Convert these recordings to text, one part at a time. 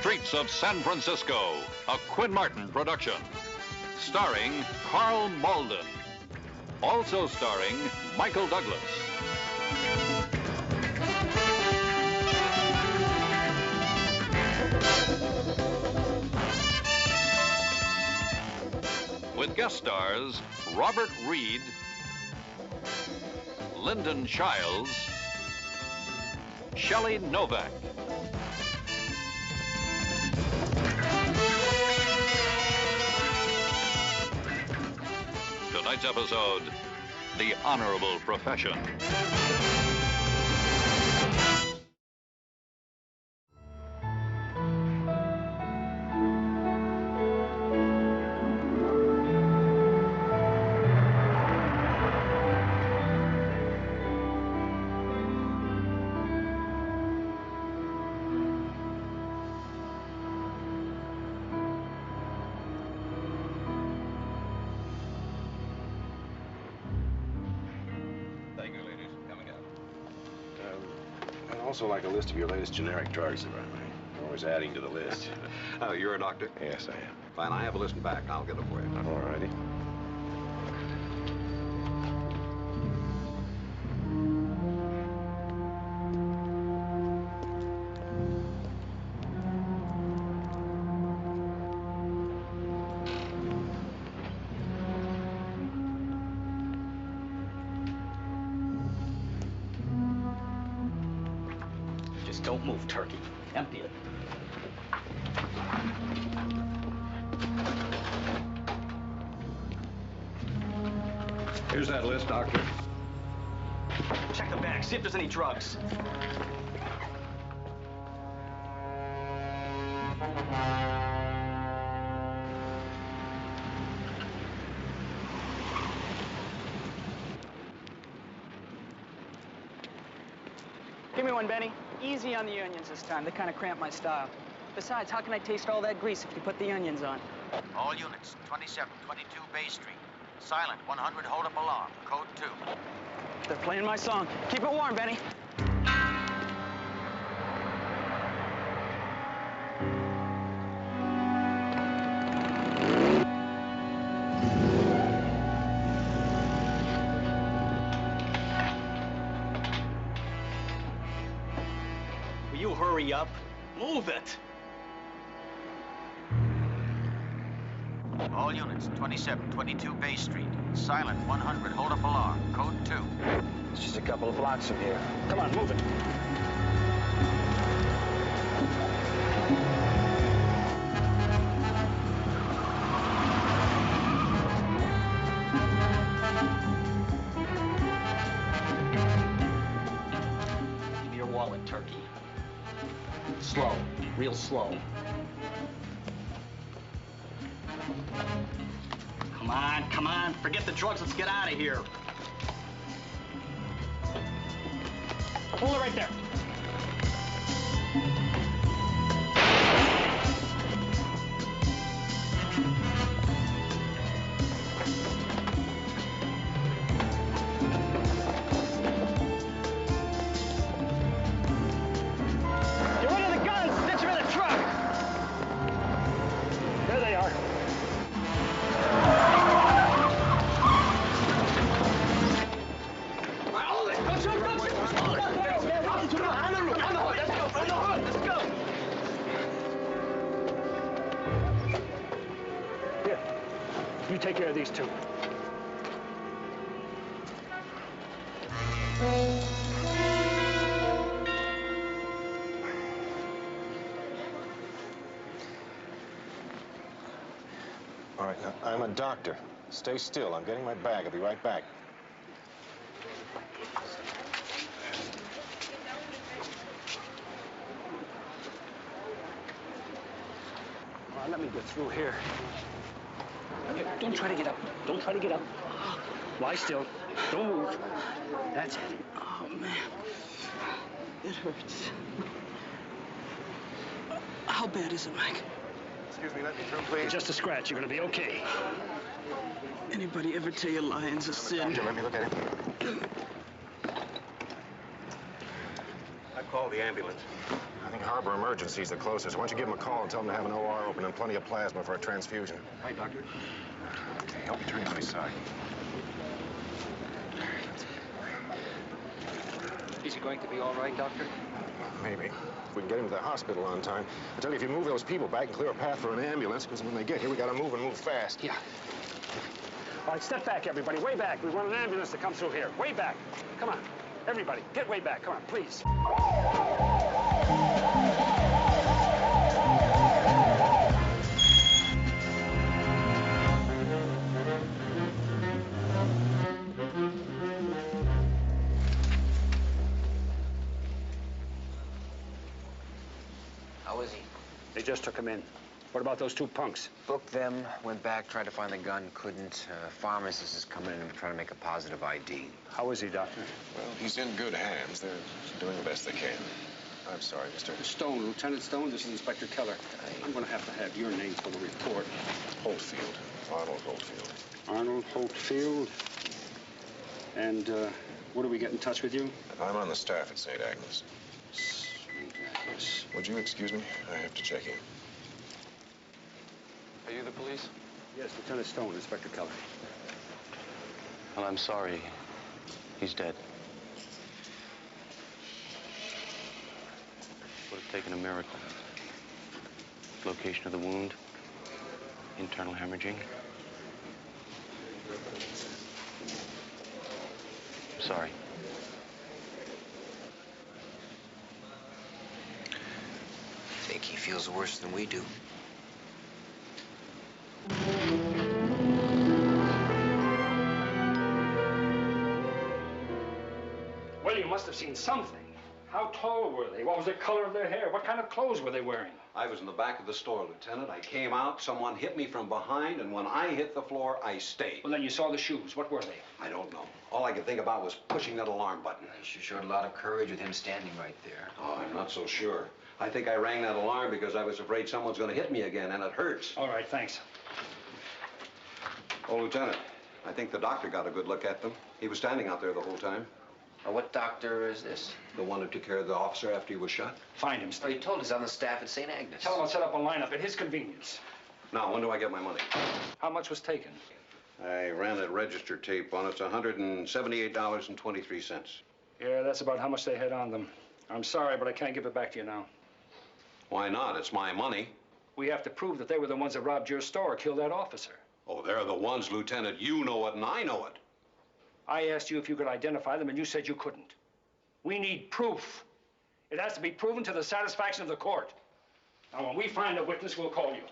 streets of San Francisco, a Quinn Martin production. Starring Carl Malden. Also starring Michael Douglas. With guest stars Robert Reed, Lyndon Childs, Shelley Novak. Tonight's episode, The Honorable Profession. I'd also like a list of your latest generic drugs, if I may. You're always adding to the list. Oh, you're a doctor? Yes, I am. Fine, I have a list in back. I'll get it for you. All righty. Don't move, Turkey. Empty it. Here's that list, Doctor. Check the bag. See if there's any drugs. Give me one, Benny. Easy on the onions this time. They kind of cramp my style. Besides, how can I taste all that grease if you put the onions on? All units, 2722 Bay Street. Silent, 100, hold up alarm. Code 2. They're playing my song. Keep it warm, Benny. You hurry up. Move it. All units, 2722 Bay Street. Silent, 100, hold up alarm. Code 2. It's just a couple of blocks from here. Come on, move it. Give me your wallet, Turkey. Slow, real slow. Come on, forget the drugs, let's get out of here. Hold it right there. You take care of these two. All right, now, I'm a doctor. Stay still. I'm getting my bag. I'll be right back. All right, let me get through here. Don't try to get up. Don't try to get up. Lie still. Don't move. That's it. Oh, man. It hurts. How bad is it, Mike? Excuse me, let me through, please. Just a scratch. You're gonna be okay. Anybody ever tell you lying's a sin? Doctor, let me look at him. I called the ambulance. I think Harbor Emergency's the closest. Why don't you give them a call and tell them to have an OR open and plenty of plasma for a transfusion? Hi, Doctor. Okay, help me turn to my side. Is he going to be all right, Doctor? Maybe. If we can get him to the hospital on time. I tell you, if you move those people back and clear a path for an ambulance, because when they get here, we gotta move and move fast. Yeah. All right, step back, everybody. Way back. We want an ambulance to come through here. Way back. Come on. Everybody, get way back. Come on, please. How is he? They just took him in. What about those two punks? Booked them, went back, tried to find the gun, couldn't. Pharmacist is coming in and trying to make a positive ID. How is he, Doctor? Well, he's in good hands. They're doing the best they can. I'm sorry, Mr. Stone, Lieutenant Stone, this is Inspector Keller. I'm going to have your name for the report. Holtfield. Arnold Holtfield. Arnold Holtfield. And, what do we get in touch with you? I'm on the staff at St. Agnes. St. Agnes. Would you excuse me? I have to check in. Are you the police? Yes, Lieutenant Stone, Inspector Keller. Well, I'm sorry. He's dead. Would have taken a miracle. Location of the wound. Internal hemorrhaging. I'm sorry. I think he feels worse than we do. Well, you must have seen something. How tall were they? What was the color of their hair? What kind of clothes were they wearing? I was in the back of the store, Lieutenant. I came out, someone hit me from behind, and when I hit the floor, I stayed. Well, then you saw the shoes. What were they? I don't know. All I could think about was pushing that alarm button. He sure showed a lot of courage with him standing right there. Oh, I'm not so sure. I think I rang that alarm because I was afraid someone's going to hit me again, and it hurts. All right, thanks. Oh, Lieutenant, I think the doctor got a good look at them. He was standing out there the whole time. What doctor is this? The one who took care of the officer after he was shot. Find him, Oh, Steve. he told us on the staff at St. Agnes. Tell him I'll set up a lineup at his convenience. Now, when do I get my money? How much was taken? I ran that register tape on it. It's $178.23. Yeah, that's about how much they had on them. I'm sorry, but I can't give it back to you now. Why not? It's my money. We have to prove that they were the ones that robbed your store, killed that officer. Oh, they're the ones, Lieutenant. You know it and I know it. I asked you if you could identify them, and you said you couldn't. We need proof. It has to be proven to the satisfaction of the court. Now, when we find a witness, we'll call you.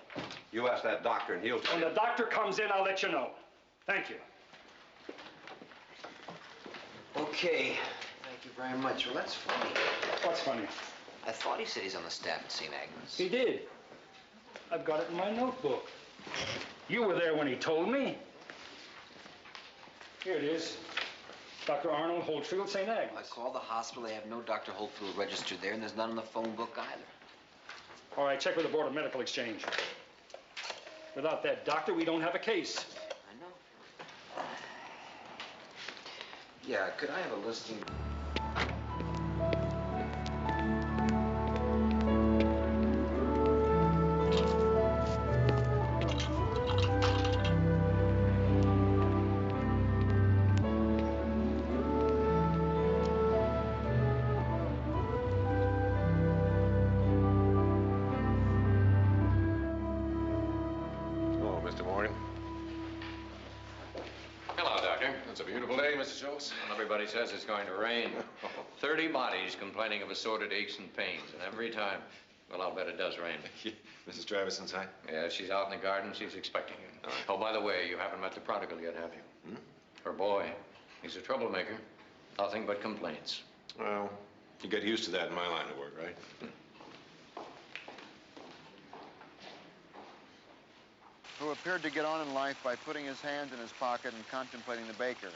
You ask that doctor and he'll tell When you. the doctor comes in, I'll let you know. Thank you. Okay. Thank you very much. Well, that's funny. What's funny? I thought he said he's on the staff at St. Agnes. He did. I've got it in my notebook. You were there when he told me. Here it is. Dr. Arnold Holtfield, St. Agnes. I called the hospital. They have no Dr. Holtfield registered there, and there's none in the phone book either. All right, check with the Board of Medical Exchange. Without that doctor, we don't have a case. I know. Yeah, could I have a listing? Everybody says it's going to rain. 30 bodies complaining of assorted aches and pains, and every time, well, I'll bet it does rain. Mrs. Travis inside? Yeah, she's out in the garden. She's expecting you. All right. Oh, by the way, you haven't met the prodigal yet, have you? Her boy. He's a troublemaker. Nothing but complaints. Well, you get used to that in my line of work, right? Who appeared to get on in life by putting his hands in his pocket and contemplating the baker,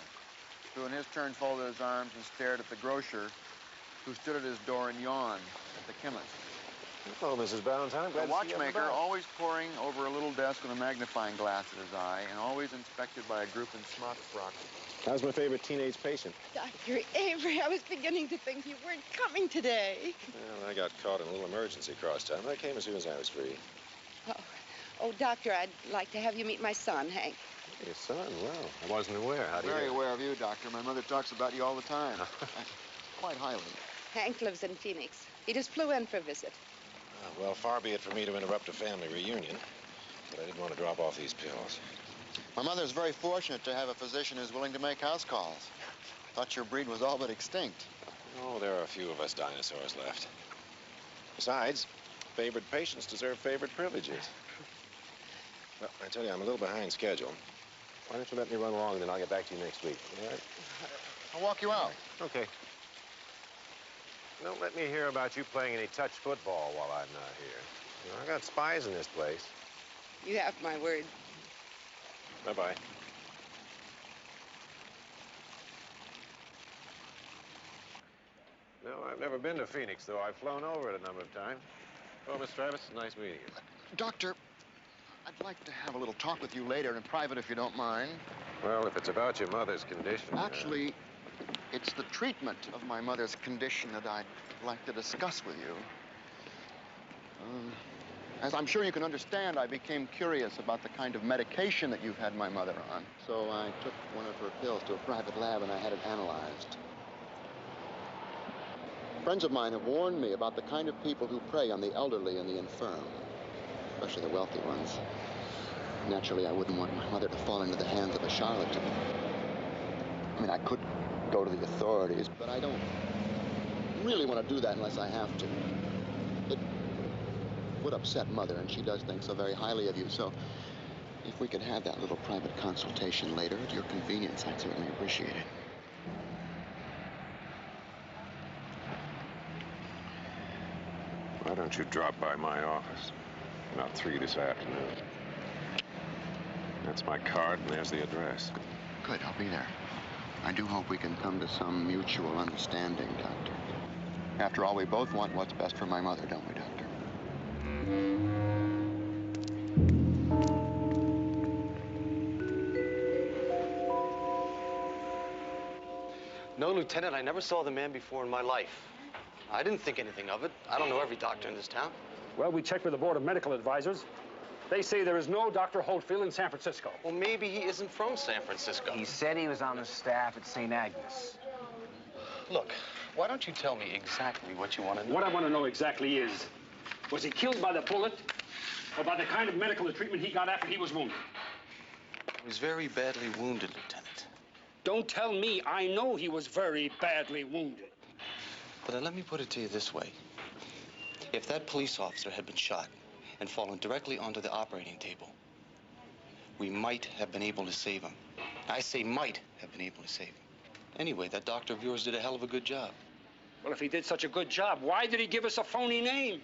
who in his turn folded his arms and stared at the grocer, who stood at his door and yawned at the chemist. Hello, Mrs. Valentine. The watchmaker, always poring over a little desk with a magnifying glass at his eye, and always inspected by a group in smock frocks. How's my favorite teenage patient? Dr. Avery, I was beginning to think you weren't coming today. Well, I got caught in a little emergency cross town. I came as soon as I was free. Oh, Doctor, I'd like to have you meet my son, Hank. Your son? Well, I wasn't aware. How do you Very do? aware of you, Doctor. My mother talks about you all the time. Quite highly. Hank lives in Phoenix. He just flew in for a visit. Well, far be it for me to interrupt a family reunion, but I didn't want to drop off these pills. My mother's very fortunate to have a physician who's willing to make house calls. Thought your breed was all but extinct. Oh, there are a few of us dinosaurs left. Besides, favored patients deserve favored privileges. Well, I tell you, I'm a little behind schedule. Why don't you let me run along, and then I'll get back to you next week, all right? I'll walk you out. Okay. Don't let me hear about you playing any touch football while I'm not here. You know, I got spies in this place. You have my word. Bye-bye. No, I've never been to Phoenix, though. I've flown over it a number of times. Well, Miss Travis, nice meeting you. Doctor, I'd like to have a little talk with you later in private, if you don't mind. Well, if it's about your mother's condition... Actually, it's the treatment of my mother's condition that I'd like to discuss with you. As I'm sure you can understand, I became curious about the kind of medication that you've had my mother on. So I took one of her pills to a private lab and I had it analyzed. Friends of mine have warned me about the kind of people who prey on the elderly and the infirm, especially the wealthy ones. Naturally, I wouldn't want my mother to fall into the hands of a charlatan. I mean, I could go to the authorities, but I don't really want to do that unless I have to. It would upset Mother, and she does think so very highly of you, so if we could have that little private consultation later at your convenience, I'd certainly appreciate it. Why don't you drop by my office? About 3 this afternoon. That's my card, and there's the address. Good, I'll be there. I do hope we can come to some mutual understanding, Doctor. After all, we both want what's best for my mother, don't we, Doctor? No, Lieutenant, I never saw the man before in my life. I didn't think anything of it. I don't know every doctor in this town. Well, we checked with the Board of Medical Advisors. They say there is no Dr. Holtfield in San Francisco. Well, maybe he isn't from San Francisco. He said he was on the staff at St. Agnes. Look, why don't you tell me exactly what you want to know? What I want to know exactly is, was he killed by the bullet or by the kind of medical treatment he got after he was wounded? He was very badly wounded, Lieutenant. Don't tell me. I know he was very badly wounded. But let me put it to you this way. If that police officer had been shot and fallen directly onto the operating table, we might have been able to save him. I say might have been able to save him. Anyway, that doctor of yours did a hell of a good job. Well, if he did such a good job, why did he give us a phony name?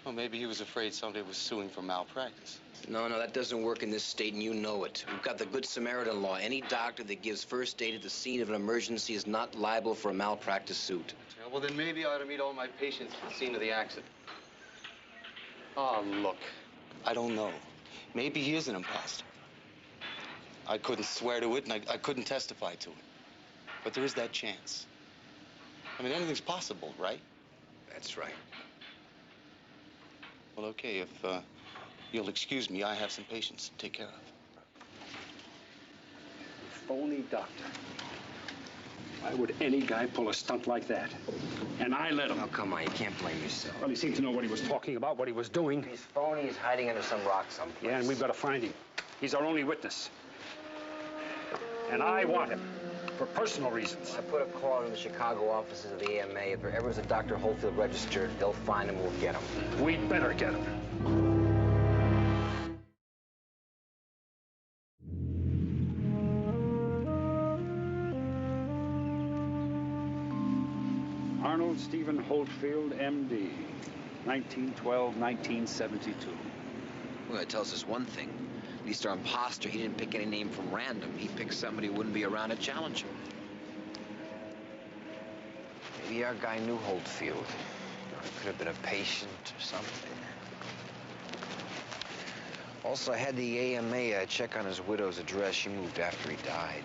Well, maybe he was afraid somebody was suing for malpractice. No, that doesn't work in this state, and you know it. We've got the Good Samaritan law. Any doctor that gives first aid at the scene of an emergency is not liable for a malpractice suit. Yeah, well, then maybe I ought to meet all my patients at the scene of the accident. Oh, look, I don't know. Maybe he is an imposter. I couldn't swear to it, and I couldn't testify to it. But there is that chance. I mean, anything's possible, right? That's right. Well, okay, if you'll excuse me, I have some patients to take care of. Phony doctor. Why would any guy pull a stunt like that? And I let him. Oh, come on, you can't blame yourself. Well, he seemed to know what he was talking about, what he was doing. He's phony. He's hiding under some rock someplace. Yeah, and we've got to find him. He's our only witness. And I want him. For personal reasons. I put a call in the Chicago offices of the AMA. If there ever is a Dr. Holtfield registered, they'll find him. We'll get him. We'd better get him. Arnold Stephen Holtfield, M.D., 1912-1972. Well, that tells us one thing. Mr. Imposter, he didn't pick any name from random. He picked somebody who wouldn't be around to challenge him. Maybe our guy knew Holtfield. Could have been a patient or something. Also, I had the AMA check on his widow's address. She moved after he died.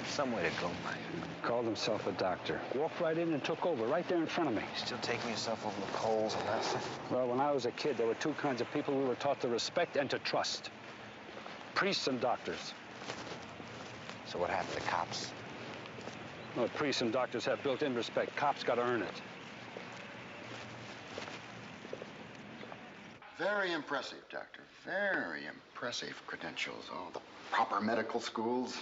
Some way to go, Mike. Called himself a doctor. Walked right in and took over, right there in front of me. Still taking yourself over the coals and that. Well, when I was a kid, there were two kinds of people we were taught to respect and to trust. Priests and doctors. So what happened to cops? Well, priests and doctors have built-in respect. Cops got to earn it. Very impressive, Doctor. Very impressive credentials. Oh, the proper medical schools.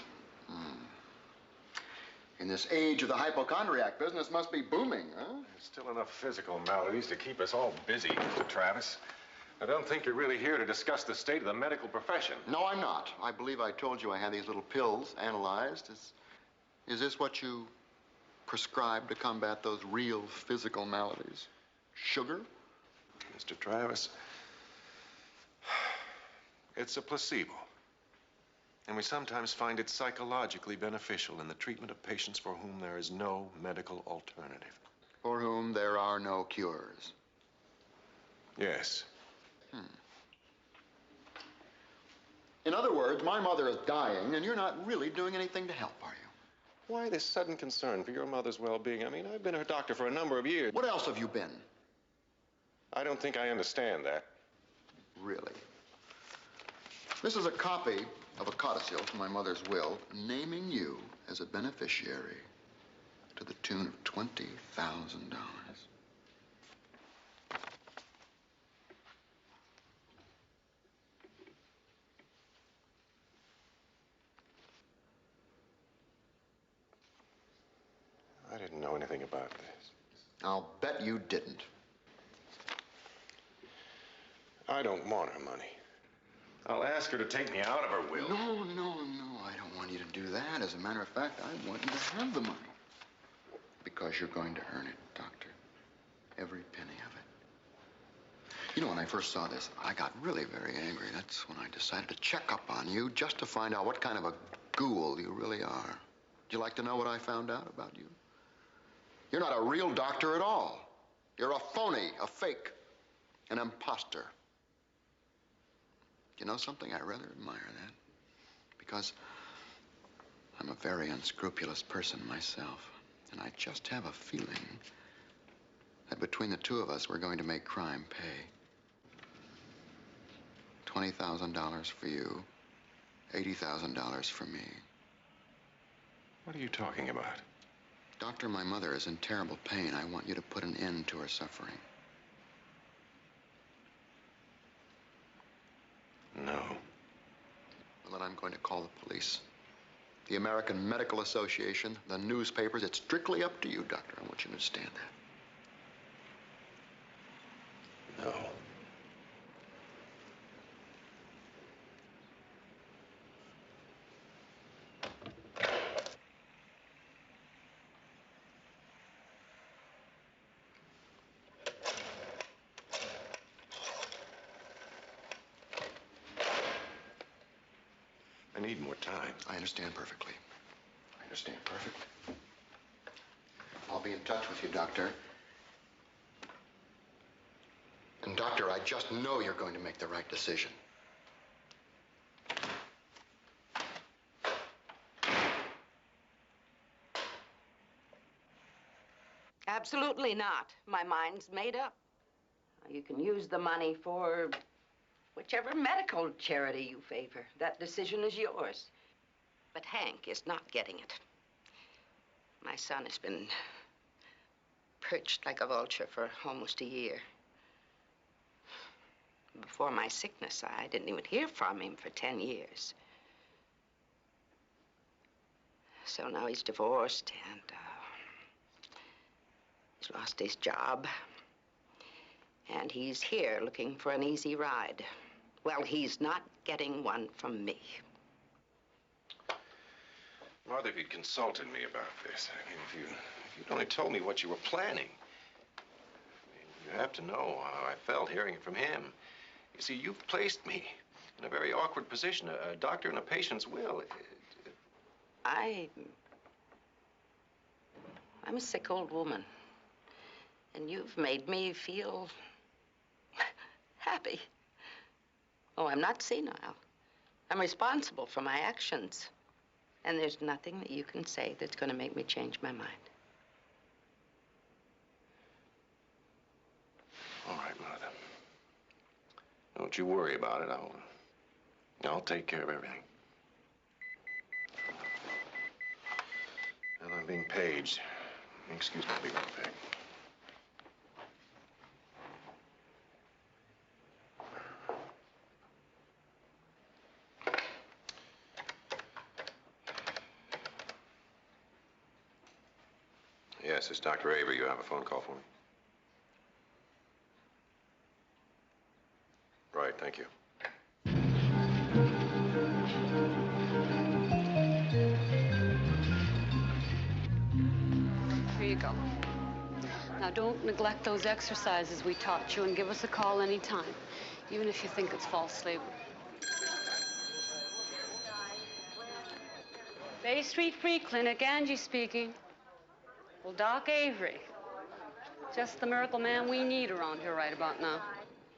In this age of the hypochondriac, business must be booming, huh? There's still enough physical maladies to keep us all busy, Mr. Travis. I don't think you're really here to discuss the state of the medical profession. No, I'm not. I believe I told you I had these little pills analyzed. Is this what you prescribe to combat those real physical maladies? Sugar? Mr. Travis, it's a placebo. And we sometimes find it psychologically beneficial in the treatment of patients for whom there is no medical alternative. For whom there are no cures. Yes. In other words, my mother is dying, and you're not really doing anything to help, are you? Why this sudden concern for your mother's well-being? I mean, I've been her doctor for a number of years. What else have you been? I don't think I understand that. Really? This is a copy of a codicil to my mother's will, naming you as a beneficiary to the tune of $20,000. I didn't know anything about this. I'll bet you didn't. I don't want her money. I'll ask her to take me out of her will. No, I don't want you to do that. As a matter of fact, I want you to have the money. Because you're going to earn it, Doctor. Every penny of it. You know, when I first saw this, I got really very angry. That's when I decided to check up on you just to find out what kind of a ghoul you really are. Would you like to know what I found out about you? You're not a real doctor at all. You're a phony, a fake, an imposter. You know something? I rather admire that. Because I'm a very unscrupulous person myself. And I just have a feeling that between the two of us, we're going to make crime pay. $20,000 for you, $80,000 for me. What are you talking about? Doctor, my mother is in terrible pain. I want you to put an end to her suffering. No. Well, then I'm going to call the police. The American Medical Association, the newspapers. It's strictly up to you, Doctor. I want you to understand that. No. I need more time. I understand perfectly. I understand perfectly. I'll be in touch with you, Doctor. And, Doctor, I just know you're going to make the right decision. Absolutely not. My mind's made up. You can use the money for whichever medical charity you favor. That decision is yours. But Hank is not getting it. My son has been perched like a vulture for almost a year. Before my sickness, I didn't even hear from him for 10 years. So now he's divorced and he's lost his job. And he's here looking for an easy ride. Well, he's not getting one from me. Martha, if you'd consulted me about this, I mean, if you'd only told me what you were planning. I mean, you have to know how I felt hearing it from him. You see, you've placed me in a very awkward position, a doctor in a patient's will. I'm a sick old woman. And you've made me feel happy. Oh, I'm not senile. I'm responsible for my actions. And there's nothing that you can say that's going to make me change my mind. All right, Martha. Don't you worry about it. I'll take care of everything. Well, I'm being paged. Excuse me, I'll be right back. Yes, it's Dr. Avery. You have a phone call for me? Right, thank you. Here you go. Now, don't neglect those exercises we taught you and give us a call anytime, even if you think it's false labor. Bay Street Free Clinic, Angie speaking. Well, Doc Avery. Just the miracle man we need around here right about now.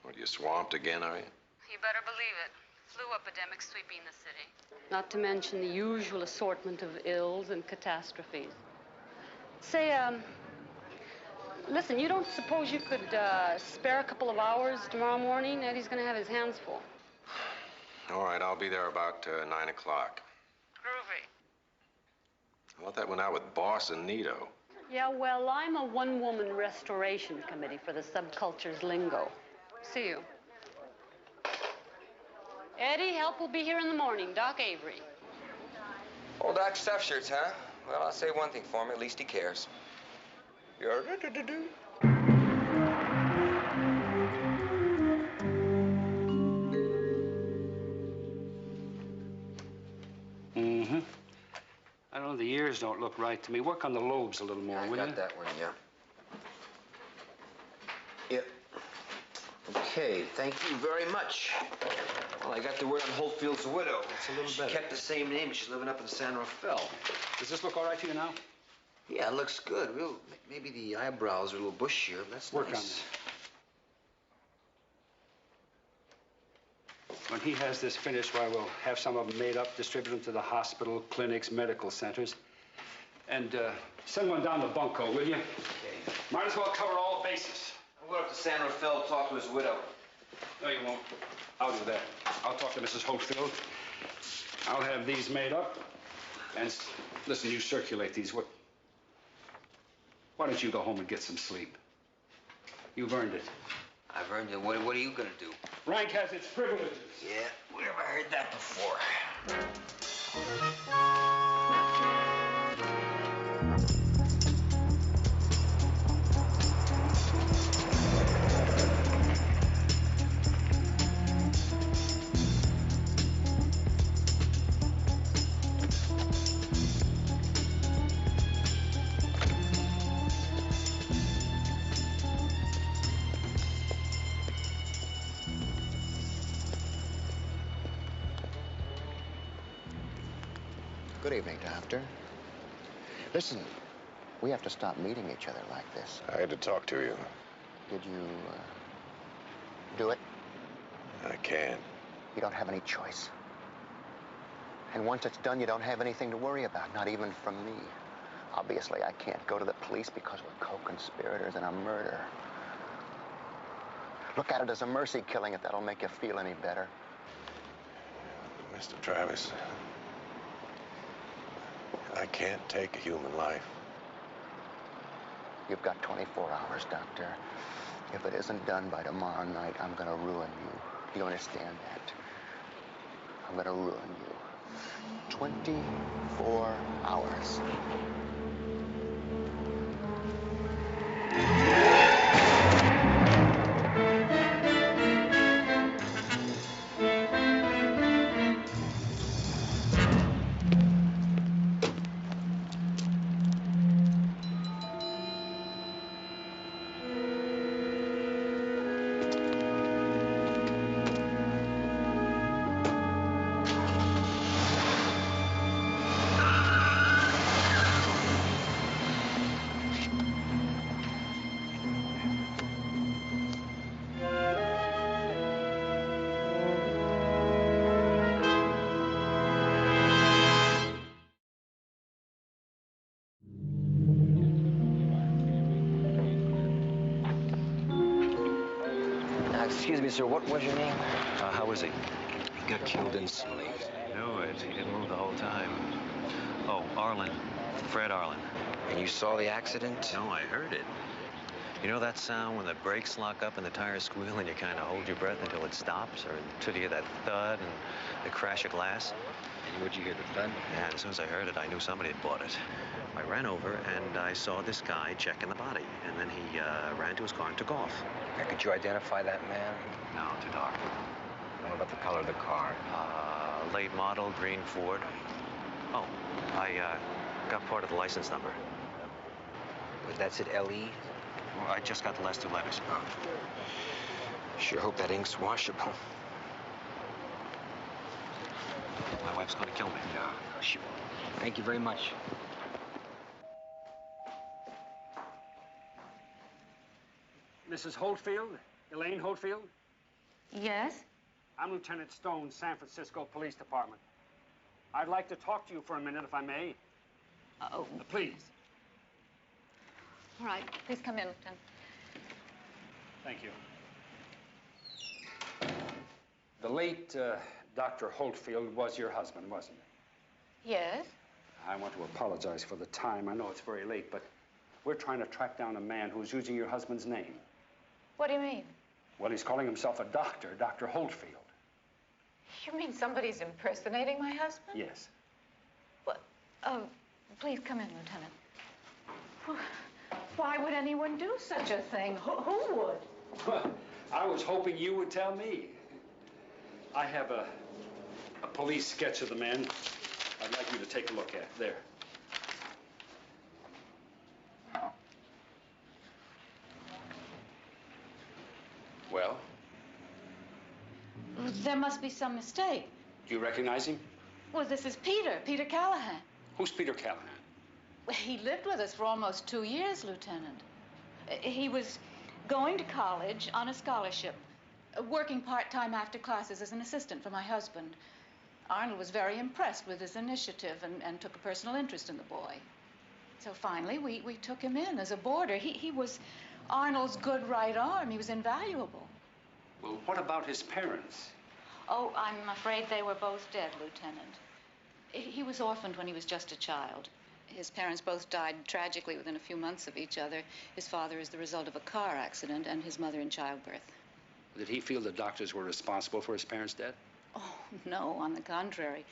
What, you swamped again, are you? You better believe it. Flu epidemic sweeping the city. Not to mention the usual assortment of ills and catastrophes. Say, listen, you don't suppose you could spare a couple of hours tomorrow morning? Eddie's gonna have his hands full. All right, I'll be there about 9 o'clock. Groovy. I thought that went out with Boss and Nito. Yeah, well, I'm a one-woman restoration committee for the subculture's lingo. See you. Eddie, help will be here in the morning. Doc Avery. Old Doc Stuff Shirts, huh? Well, I'll say one thing for him. At least he cares. You're Mm-hmm. I don't know, the ears don't look right to me. Work on the lobes a little more, will you? I got that one, yeah. Yep. Okay, thank you very much. Well, I got the word on Holtfield's widow. It's a little she better. Kept the same name. She's living up in San Rafael. Does this look all right to you now? Yeah, it looks good. Real, maybe the eyebrows are a little bushier, but that's Work nice. on this. When he has this finished, well, we'll have some of them made up, distribute them to the hospital, clinics, medical centers. And send one down to Bunko, will you? Okay. Might as well cover all bases. I'll go up to San Rafael to talk to his widow. No, you won't. I'll do that. I'll talk to Mrs. Holtfield. I'll have these made up. And listen, you circulate these. Why don't you go home and get some sleep? You've earned it. I've earned it. What are you gonna do? Rank has its privileges. Yeah, where have I heard that before? Good evening, Doctor. Listen, we have to stop meeting each other like this. I had to talk to you. Did you, do it? I can't. You don't have any choice. And once it's done, you don't have anything to worry about, not even from me. Obviously, I can't go to the police because we're co-conspirators in a murder. Look at it as a mercy killing if that'll make you feel any better. Mr. Travis, I can't take a human life. You've got 24 hours, Doctor. If it isn't done by tomorrow night, I'm gonna ruin you. You understand that? I'm gonna ruin you. 24 hours. Excuse me, sir, what was your name? How is he? He got killed instantly. Knew it. He didn't move the whole time. Oh, Arlen. Fred Arlen. And you saw the accident? No, I heard it. You know that sound when the brakes lock up and the tires squeal and you kind of hold your breath until it stops, or until you hear that thud and the crash of glass? And where'd you hear the thud? Yeah, as soon as I heard it, I knew somebody had bought it. I ran over and I saw this guy checking the body, and then he ran to his car and took off. Now, could you identify that man? No, too dark. What about the color of the car? Late model, green Ford. Oh, I got part of the license number. But that's it, L.E.? Well, I just got the last two letters. Oh. Sure hope that ink's washable. My wife's going to kill me. No, she won't. Thank you very much. Mrs. Holdfield? Elaine Holdfield? Yes? I'm Lieutenant Stone, San Francisco Police Department. I'd like to talk to you for a minute, if I may. Oh. Please. All right. Please come in, Lieutenant. Thank you. The late Dr. Holdfield was your husband, wasn't he? Yes? I want to apologize for the time. I know it's very late, but we're trying to track down a man who's using your husband's name. What do you mean? Well, he's calling himself a doctor, Dr. Holdfield. You mean somebody's impersonating my husband? Yes. What? Please come in, Lieutenant. Why would anyone do such a thing? Who would? Well, I was hoping you would tell me. I have a police sketch of the man I'd like you to take a look at. There. Well? There must be some mistake. Do you recognize him? Well, this is Peter Callahan. Who's Peter Callahan? Well, he lived with us for almost 2 years, Lieutenant. He was going to college on a scholarship, working part-time after classes as an assistant for my husband. Arnold was very impressed with his initiative and took a personal interest in the boy. So finally, we took him in as a boarder. He was Arnold's good right arm. He was invaluable. Well, what about his parents? Oh, I'm afraid they were both dead, Lieutenant. He was orphaned when he was just a child. His parents both died tragically within a few months of each other. His father is the result of a car accident and his mother in childbirth. Did he feel the doctors were responsible for his parents' death? Oh, no, on the contrary.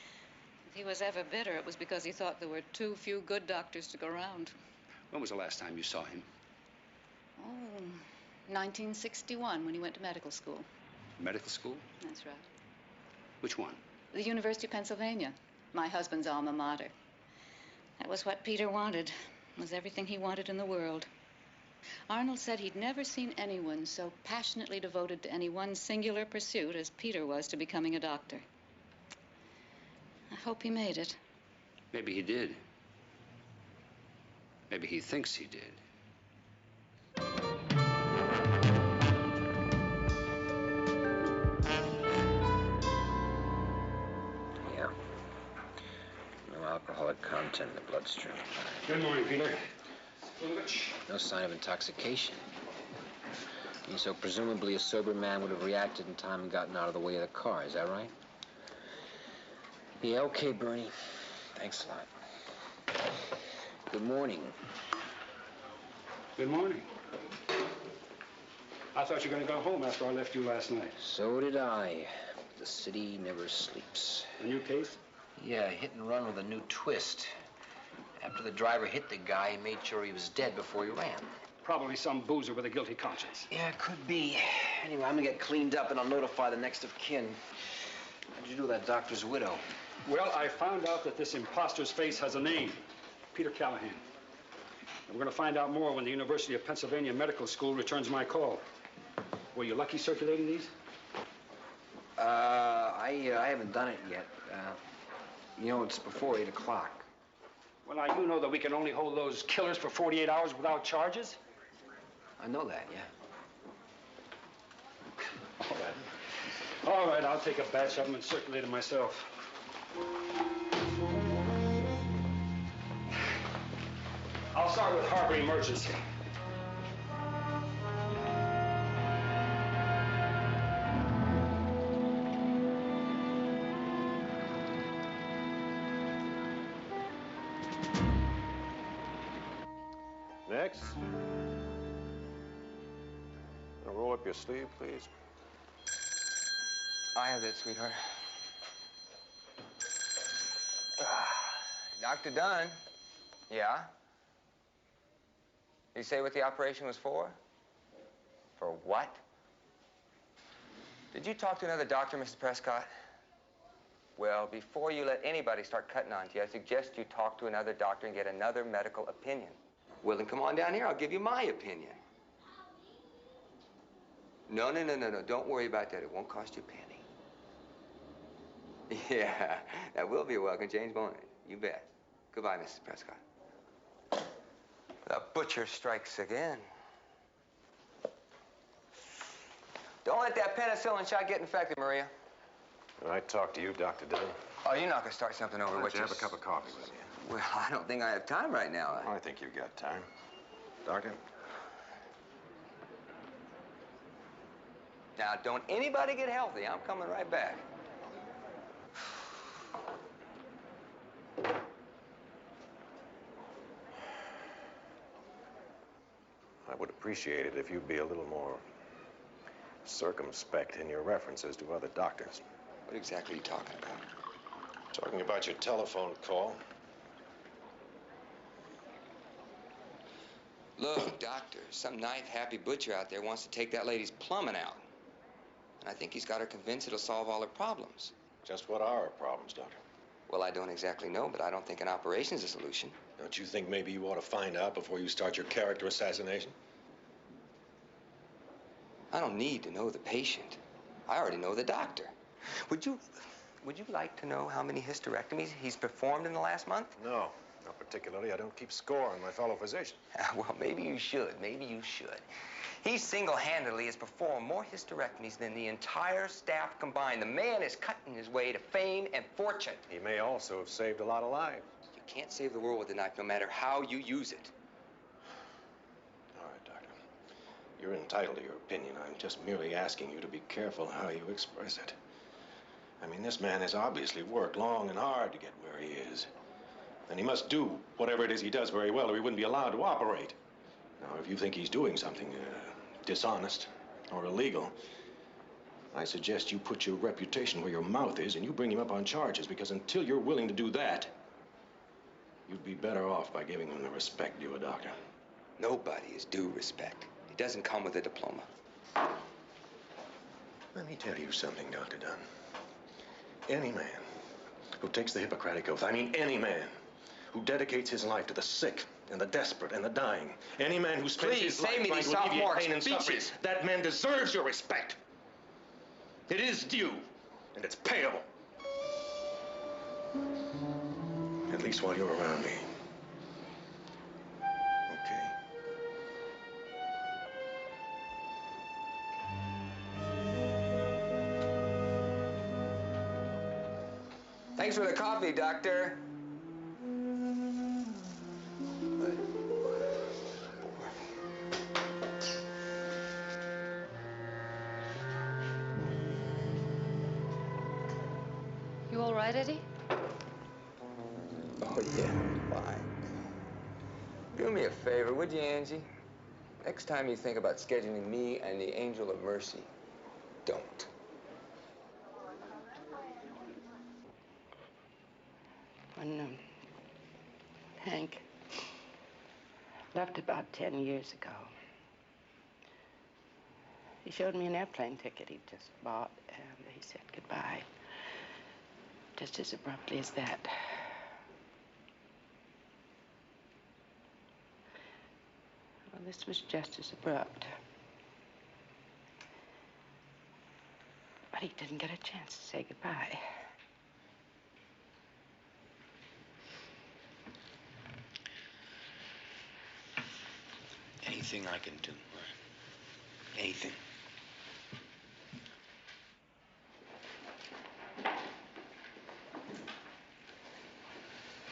If he was ever bitter, it was because he thought there were too few good doctors to go around. When was the last time you saw him? Oh, 1961, when he went to medical school. Medical school? That's right. Which one? The University of Pennsylvania, my husband's alma mater. That was what Peter wanted. It was everything he wanted in the world. Arnold said he'd never seen anyone so passionately devoted to any one singular pursuit as Peter was to becoming a doctor. I hope he made it. Maybe he did. Maybe he thinks he did. Yeah. No alcoholic content in the bloodstream. Good morning, Peter. No sign of intoxication. And so presumably a sober man would have reacted in time and gotten out of the way of the car, is that right? Yeah, okay, Bernie. Thanks a lot. Good morning. Good morning. I thought you were going to go home after I left you last night. So did I. The city never sleeps. A new case? Yeah, hit and run with a new twist. After the driver hit the guy, he made sure he was dead before he ran. Probably some boozer with a guilty conscience. Yeah, it could be. Anyway, I'm gonna get cleaned up and I'll notify the next of kin. How'd you do that doctor's widow? Well, I found out that this imposter's face has a name. Peter Callahan. And we're going to find out more when the University of Pennsylvania Medical School returns my call. Were you lucky circulating these? I haven't done it yet. You know, it's before 8 o'clock. Well, now, you know that we can only hold those killers for 48 hours without charges? I know that, yeah. All right, I'll take a batch of them and circulate them myself. I'll start with Harbor Emergency. Next. Roll up your sleeve, please. I have it, sweetheart. Dr. Dunn. Yeah? You say what the operation was for? For what? Did you talk to another doctor, Mrs. Prescott? Well, before you let anybody start cutting on to you, I suggest you talk to another doctor and get another medical opinion. Well, then come on down here. I'll give you my opinion. No. Don't worry about that. It won't cost you a penny. Yeah, that will be a welcome change, won't it? You bet. Goodbye, Mrs. Prescott. The butcher strikes again. Don't let that penicillin shot get infected, Maria. Can I talk to you, Dr. Dunn? Oh, you're not going to start something over Why what don't you have a cup of coffee with you? Well, I don't think I have time right now. I think you've got time. Doctor? Now, don't anybody get healthy. I'm coming right back. I would appreciate it if you'd be a little more circumspect in your references to other doctors. What exactly are you talking about? Talking about your telephone call. Look, doctor, some knife-happy butcher out there wants to take that lady's plumbing out. And I think he's got her convinced it'll solve all her problems. Just what are our problems, Doctor? Well, I don't exactly know, but I don't think an operation's a solution. Don't you think maybe you ought to find out before you start your character assassination? I don't need to know the patient. I already know the doctor. Would you like to know how many hysterectomies he's performed in the last month? No, not particularly. I don't keep score on my fellow physician. Well, maybe you should. Maybe you should. He single-handedly has performed more hysterectomies than the entire staff combined. The man is cutting his way to fame and fortune. He may also have saved a lot of lives. You can't save the world with a knife, no matter how you use it. All right, Doctor. You're entitled to your opinion. I'm just merely asking you to be careful how you express it. I mean, this man has obviously worked long and hard to get where he is. And he must do whatever it is he does very well, or he wouldn't be allowed to operate. Now, if you think he's doing something dishonest or illegal, I suggest you put your reputation where your mouth is and you bring him up on charges, because until you're willing to do that, you'd be better off by giving him the respect due a doctor. Nobody is due respect. It doesn't come with a diploma. Let me tell you something, Dr. Dunn. Any man who takes the Hippocratic Oath, I mean any man who dedicates his life to the sick and the desperate and the dying, any man who spends his life trying to alleviate pain and suffering, that man deserves your respect. It is due, and it's payable. At least while you're around me. Okay? Thanks for the coffee, Doctor. You all right, Eddie? Oh, yeah, fine. Do me a favor, would you, Angie? Next time you think about scheduling me and the Angel of Mercy, don't. When Hank left about 10 years ago, he showed me an airplane ticket he'd just bought, and he said goodbye. Just as abruptly as that. Well, this was just as abrupt. But he didn't get a chance to say goodbye. Anything I can do, anything.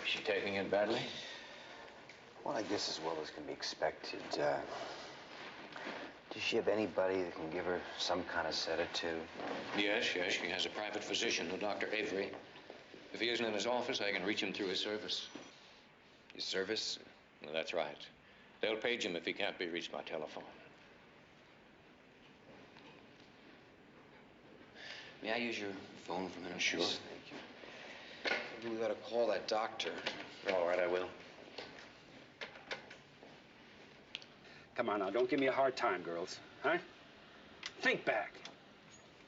Is she taking it badly? Well, I guess as well as can be expected. Does she have anybody that can give her some kind of sedative? Yes, she has a private physician, a Dr. Avery. If he isn't in his office, I can reach him through his service. His service? Well, that's right. They'll page him if he can't be reached by telephone. May I use your phone for a minute? Sure. Thank you. Maybe we ought to call that doctor. All right, I will. Come on now, don't give me a hard time, girls. Huh? Think back.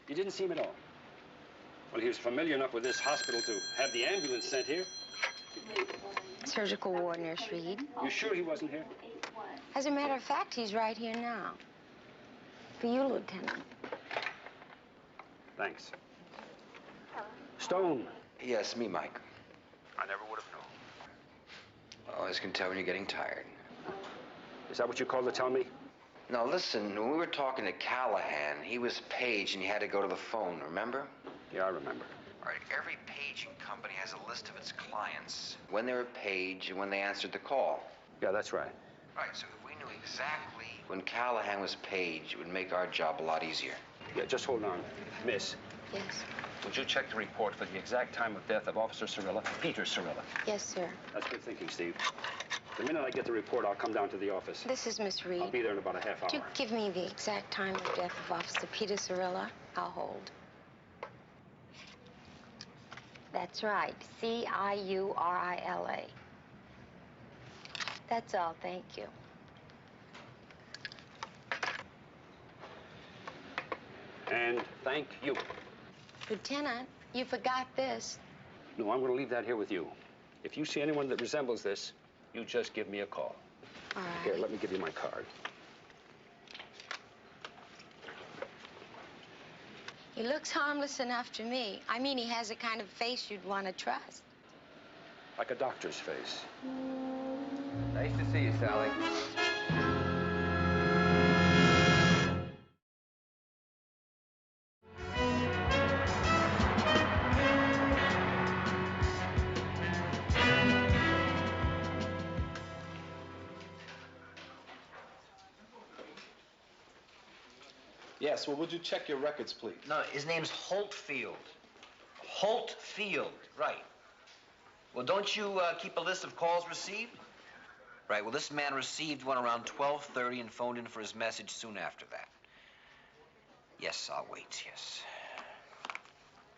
You didn't see him at all. Well, he was familiar enough with this hospital to have the ambulance sent here. Surgical ward, Nurse Reed. You sure he wasn't here? As a matter of fact, he's right here now. For you, Lieutenant. Thanks. Stone. Yes, me, Mike. I never would have known. I always can tell when you're getting tired. Is that what you called to tell me? Now, listen, when we were talking to Callahan, he was paged and you had to go to the phone, remember? Yeah, I remember. All right, every paging company has a list of its clients, when they were paged and when they answered the call. Yeah, that's right. Right, so if we knew exactly when Callahan was paged, it would make our job a lot easier. Yeah, just hold on. Miss. Yes. Would you check the report for the exact time of death of Officer Cirilla, Peter Cirilla? Yes, sir. That's good thinking, Steve. The minute I get the report, I'll come down to the office. This is Miss Reed. I'll be there in about a half hour. Would you give me the exact time of death of Officer Peter Cirilla? I'll hold. That's right. Ciurila. That's all. Thank you. And thank you. Lieutenant, you forgot this. No, I'm going to leave that here with you. If you see anyone that resembles this, you just give me a call. All right. Here, let me give you my card. He looks harmless enough to me. I mean, he has a kind of face you'd want to trust. Like a doctor's face. Nice to see you, Sally. Yes, well, would you check your records, please? No, his name's Holtfield. Holtfield, right. Well, don't you keep a list of calls received? Right, well, this man received one around 12:30 and phoned in for his message soon after that. Yes, I'll wait, yes.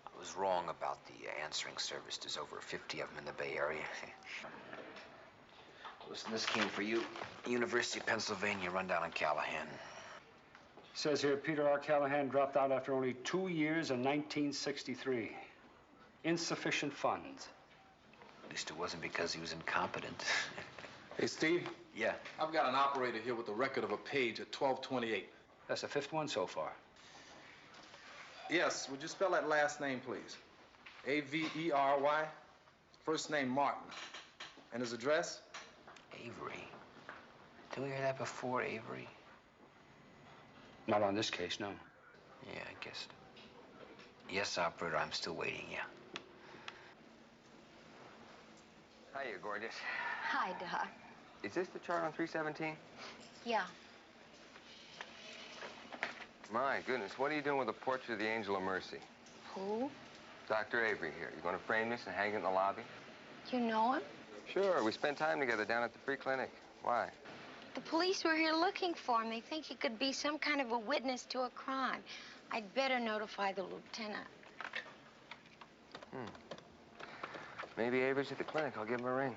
I was wrong about the answering service. There's over 50 of them in the Bay Area. Listen, this came for you. University of Pennsylvania, rundown on Callahan. Says here, Peter R. Callahan dropped out after only 2 years in 1963. Insufficient funds. At least it wasn't because he was incompetent. Hey, Steve? Yeah? I've got an operator here with a record of a page at 12:28. That's the fifth one so far. Yes, would you spell that last name, please? A-V-E-R-Y. First name, Martin. And his address? Avery. Did we hear that before, Avery? Not on this case, no. Yeah, I guessed. Yes, operator, I'm still waiting, yeah. Hiya, gorgeous. Hi, Doc. Is this the chart on 317? Yeah. My goodness, what are you doing with the portrait of the Angel of Mercy? Who? Dr. Avery here. You going to frame this and hang it in the lobby? You know him? Sure. We spent time together down at the free clinic. Why? The police were here looking for him. They think he could be some kind of a witness to a crime. I'd better notify the lieutenant. Maybe Avery's at the clinic. I'll give him a ring.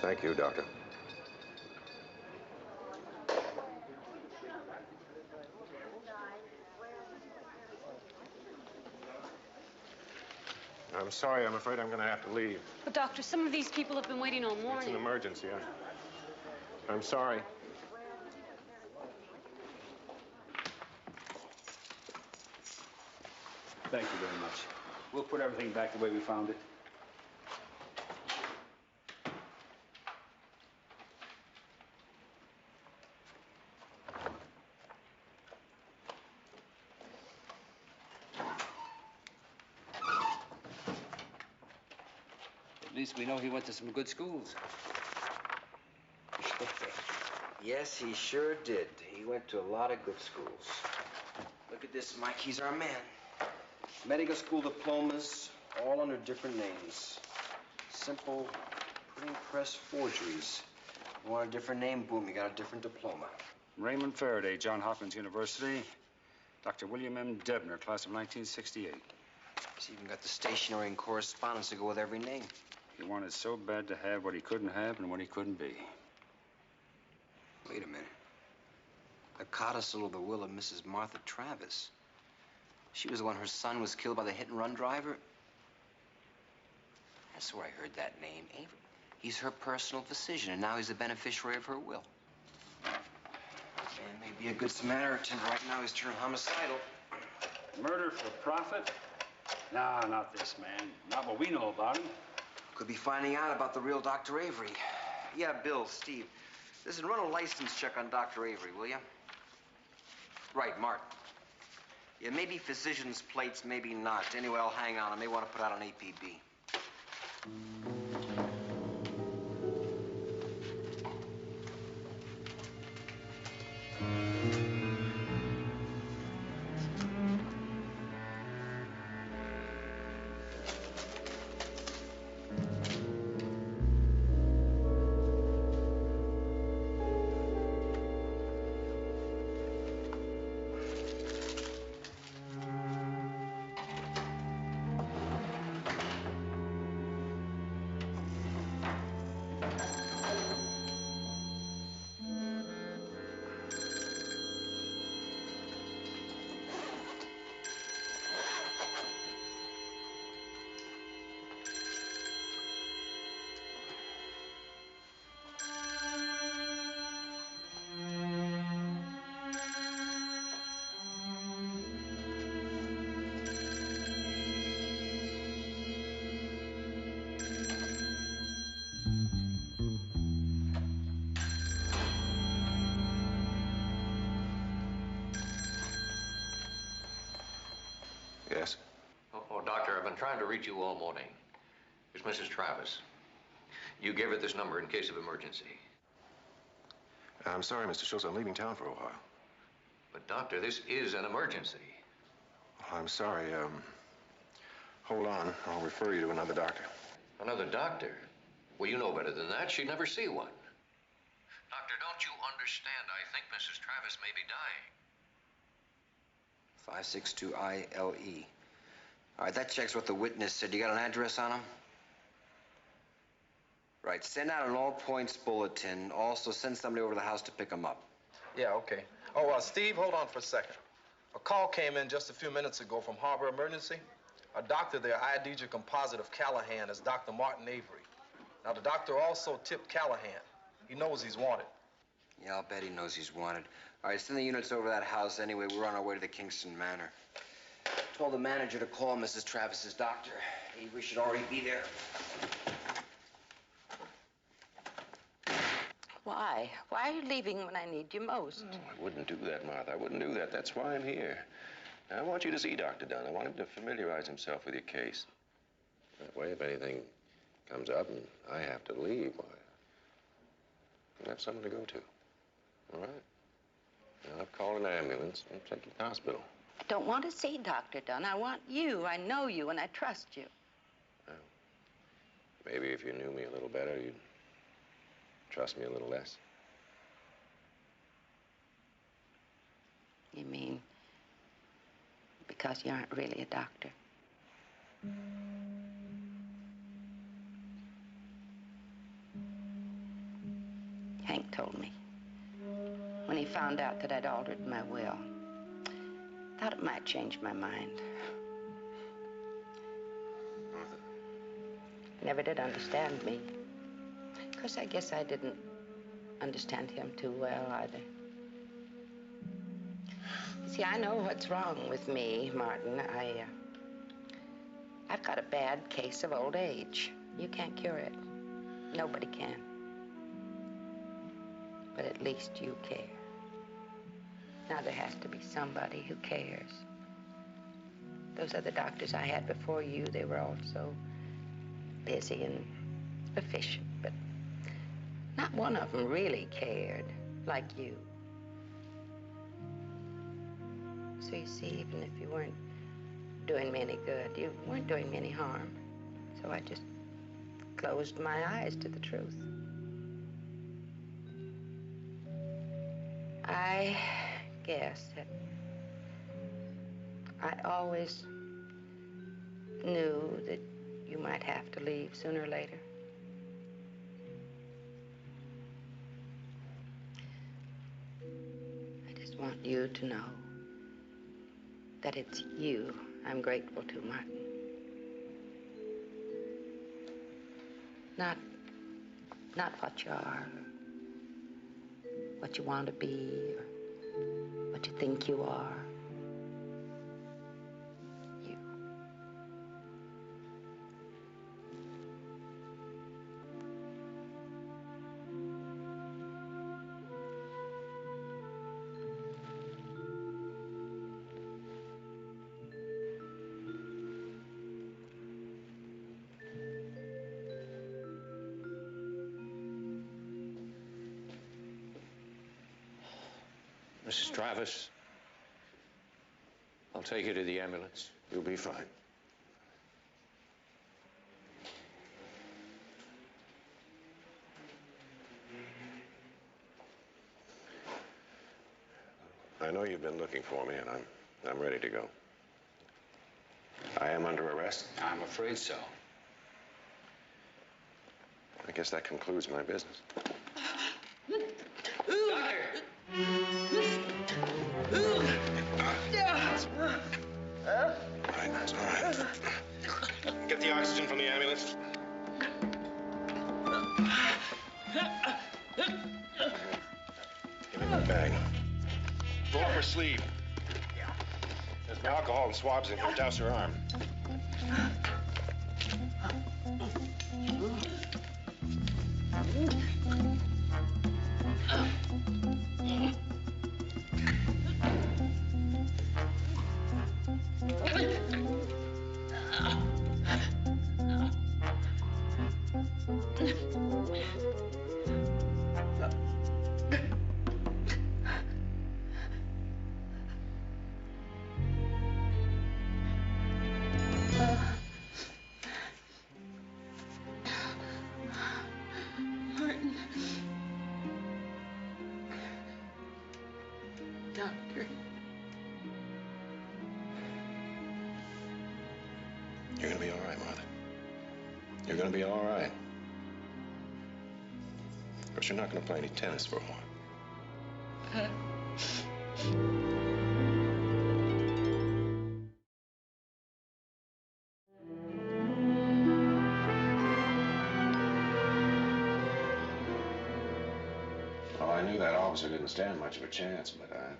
Thank you, Doctor. I'm sorry. I'm afraid I'm going to have to leave. But, Doctor, some of these people have been waiting all morning. It's an emergency. I'm sorry. Thank you very much. We'll put everything back the way we found it. At least we know he went to some good schools. Yes, he sure did. He went to a lot of good schools. Look at this, Mike. He's our man. Medical school diplomas, all under different names. Simple printing press forgeries. You want a different name, boom, you got a different diploma. Raymond Faraday, Johns Hopkins University. Dr. William M. Debner, class of 1968. He's even got the stationery and correspondence to go with every name. He wanted so bad to have what he couldn't have and what he couldn't be. Wait a minute. The codicil of the will of Mrs. Martha Travis. She was the one her son was killed by the hit-and-run driver. That's where I heard that name, Avery. He's her personal physician, and now he's the beneficiary of her will. And maybe a good Samaritan. Right now he's turned homicidal. Murder for profit? Nah, not this man. Not what we know about him. Could be finding out about the real Dr. Avery. Yeah, Bill, Steve. Listen, run a license check on Dr. Avery, will you? Right, Martin. Yeah, maybe physician's plates, maybe not. Anyway, I'll hang on. I may want to put out an APB. Yes? Oh, Doctor, I've been trying to reach you all morning. It's Mrs. Travis. You gave her this number in case of emergency. I'm sorry, Mr. Schultz. I'm leaving town for a while. But, Doctor, this is an emergency. I'm sorry. Hold on. I'll refer you to another doctor. Another doctor? Well, you know better than that. She'd never see one. Doctor, don't you understand? I think Mrs. Travis may be dying. 562ILE. All right, that checks what the witness said. You got an address on him? Right, send out an all-points bulletin. Also, send somebody over to the house to pick him up. Yeah, okay. Oh, Steve, hold on for a second. A call came in just a few minutes ago from Harbor Emergency. A doctor there ID'd your composite of Callahan as Dr. Martin Avery. Now, the doctor also tipped Callahan. He knows he's wanted. Yeah, I'll bet he knows he's wanted. All right, send the units over to that house anyway. We're on our way to the Kingston Manor. Told the manager to call Mrs. Travis's doctor. Avery should already be there. Why? Why are you leaving when I need you most? Oh, I wouldn't do that, Martha. I wouldn't do that. That's why I'm here. I want you to see Dr. Dunn. I want him to familiarize himself with your case. That way, if anything comes up and I have to leave, why, you'll have someone to go to. All right? Now, I've called an ambulance and take you to the hospital. I don't want to see Dr. Dunn. I want you. I know you and I trust you. Well, maybe if you knew me a little better, you'd trust me a little less. You mean because you aren't really a doctor? Hank told me when he found out that I'd altered my will. Thought it might change my mind. Martha. Never did understand me. Of course, I guess I didn't understand him too well either. You see, I know what's wrong with me, Martin. I've got a bad case of old age. You can't cure it. Nobody can. But at least you care. Now there has to be somebody who cares. Those other doctors I had before you, they were all so busy and efficient, but not one of them really cared like you. So you see, even if you weren't doing me any good. You weren't doing me any harm. So I just closed my eyes to the truth. I guess that I always knew that you might have to leave sooner or later. I just want you to know that it's you I'm grateful to, Martin. Not what you are, what you want to be, or what you think you are. Mrs. Travis, I'll take you to the ambulance. You'll be fine. I know you've been looking for me, and I'm ready to go. I am under arrest? I'm afraid so. I guess that concludes my business. It's all right. Get the oxygen from the ambulance. Give me my bag. Go up her sleeve. There's no alcohol and swabs in here. Douse her arm. Doctor. You're gonna be all right, Martha. You're gonna be all right. Of course, you're not gonna play any tennis for a while. Well, I knew that officer didn't stand much of a chance, but I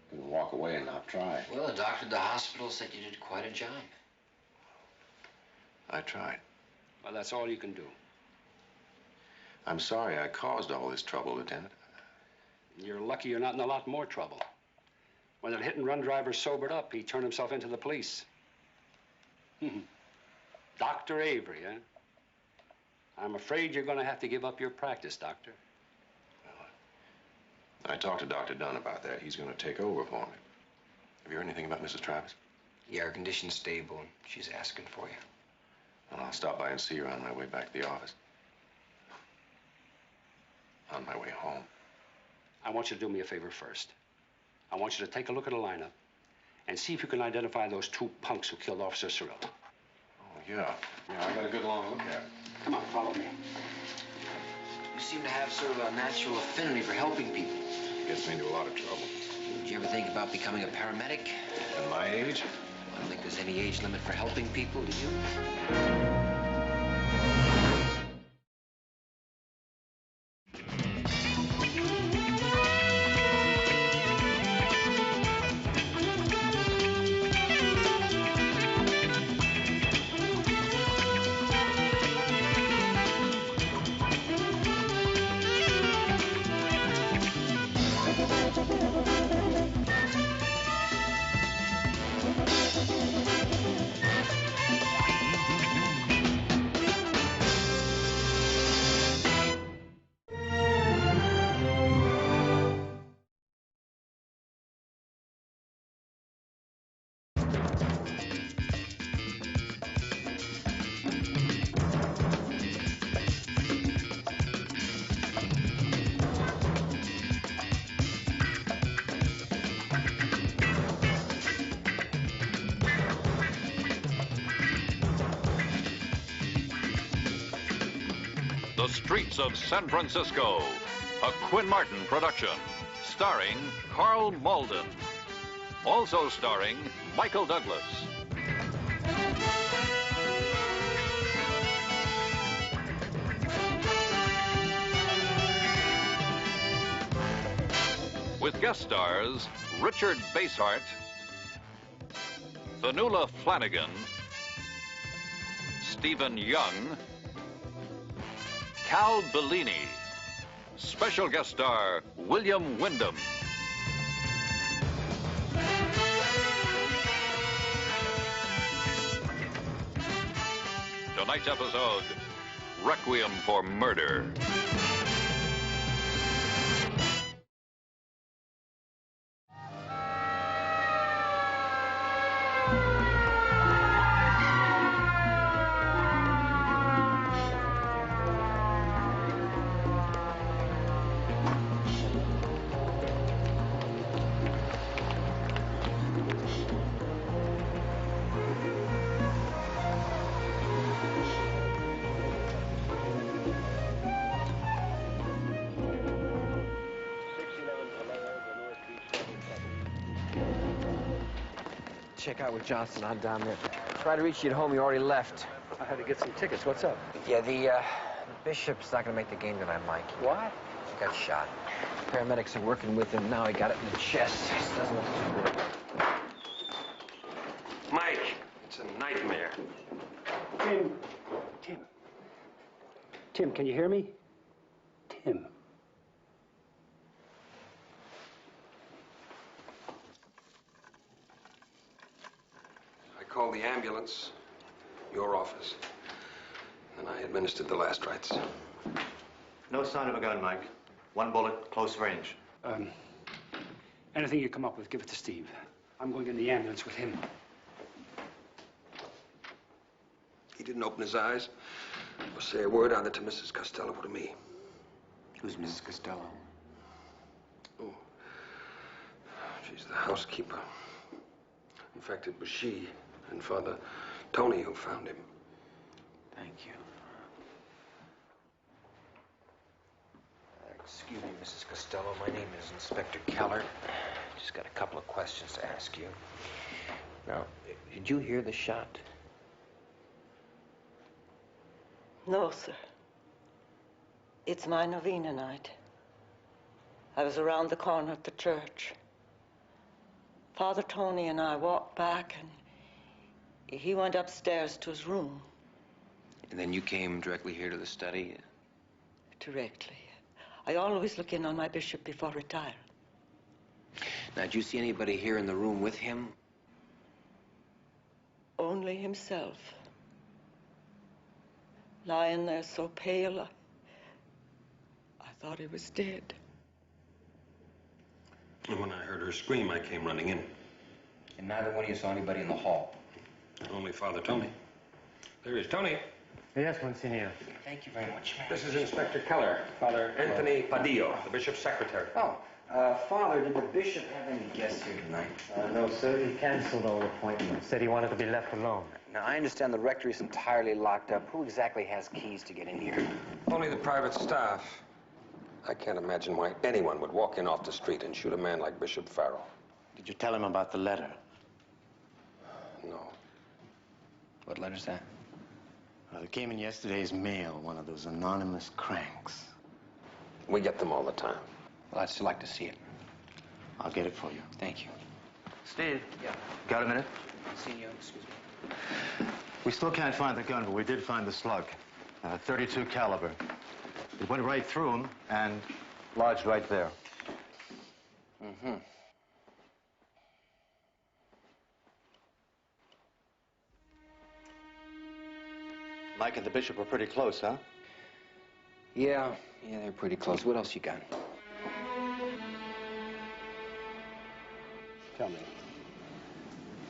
couldn't walk away and not try. Well, the doctor at the hospital said you did quite a job. I tried. Well, that's all you can do. I'm sorry I caused all this trouble, Lieutenant. You're lucky you're not in a lot more trouble. When that hit-and-run driver sobered up, he turned himself into the police. Dr. Avery, huh? I'm afraid you're going to have to give up your practice, Doctor. I talked to Dr. Dunn about that. He's going to take over for me. Have you heard anything about Mrs. Travis? Yeah, her condition's stable. She's asking for you. Well, I'll stop by and see her on my way back to the office. On my way home. I want you to do me a favor first. I want you to take a look at the lineup and see if you can identify those two punks who killed Officer Cyril. Oh, yeah. Yeah, I got a good long look at it. Come on, follow me. You seem to have sort of a natural affinity for helping people. Gets me into a lot of trouble. Did you ever think about becoming a paramedic? At my age? I don't think there's any age limit for helping people, do you? The Streets of San Francisco, a Quinn Martin production, starring Carl Malden. Also starring Michael Douglas. With guest stars Richard Basehart, Fanula Flanagan, Stephen Young, Cal Bellini. Special guest star William Wyndham. Tonight's episode, Requiem for Murder. Check out with Johnson on down there. Try to reach you at home. You already left. I had to get some tickets. What's up? Yeah, the Bishop's not going to make the game tonight, Mike. Why? He got shot. Paramedics are working with him now. He got it in the chest. Just doesn't look too good. Mike, it's a nightmare. Tim, can you hear me? Tim. I called the ambulance, your office, and I administered the last rites. No sign of a gun, Mike. One bullet, close range. Anything you come up with, give it to Steve. I'm going in the ambulance with him. He didn't open his eyes or say a word either to Mrs. Costello or to me. Who's Mrs. Costello? Oh, she's the housekeeper. In fact, it was she and Father Tony who found him. Thank you. Excuse me, Mrs. Costello. My name is Inspector Keller. Just got a couple of questions to ask you. Now, did you hear the shot? No, sir. It's my novena night. I was around the corner at the church. Father Tony and I walked back, and he went upstairs to his room. And then you came directly here to the study? Directly. I always look in on my bishop before retiring. Now, did you see anybody here in the room with him? Only himself. Lying there so pale, I thought he was dead. And when I heard her scream, I came running in. And neither one of you saw anybody in the hall? Only Father Tony. There is Tony. Yes, Monsignor. Thank you very much, ma'am. This is Inspector Keller, Father Anthony Padillo, the bishop's secretary. Oh, Father, did the bishop have any guests here tonight? No, sir. He canceled all appointments. Said he wanted to be left alone. Now, I understand the rectory is entirely locked up. Who exactly has keys to get in here? Only the private staff. I can't imagine why anyone would walk in off the street and shoot a man like Bishop Farrell. Did you tell him about the letter? No. What letter's that? It came in yesterday's mail, one of those anonymous cranks. We get them all the time. Well, I'd still like to see it. I'll get it for you. Thank you. Steve. Yeah. Got a minute? Senor, excuse me. We still can't find the gun, but we did find the slug. 32 caliber. It went right through him and lodged right there. Mm-hmm. Mike and the bishop were pretty close, huh? Yeah, they're pretty close. What else you got? Tell me,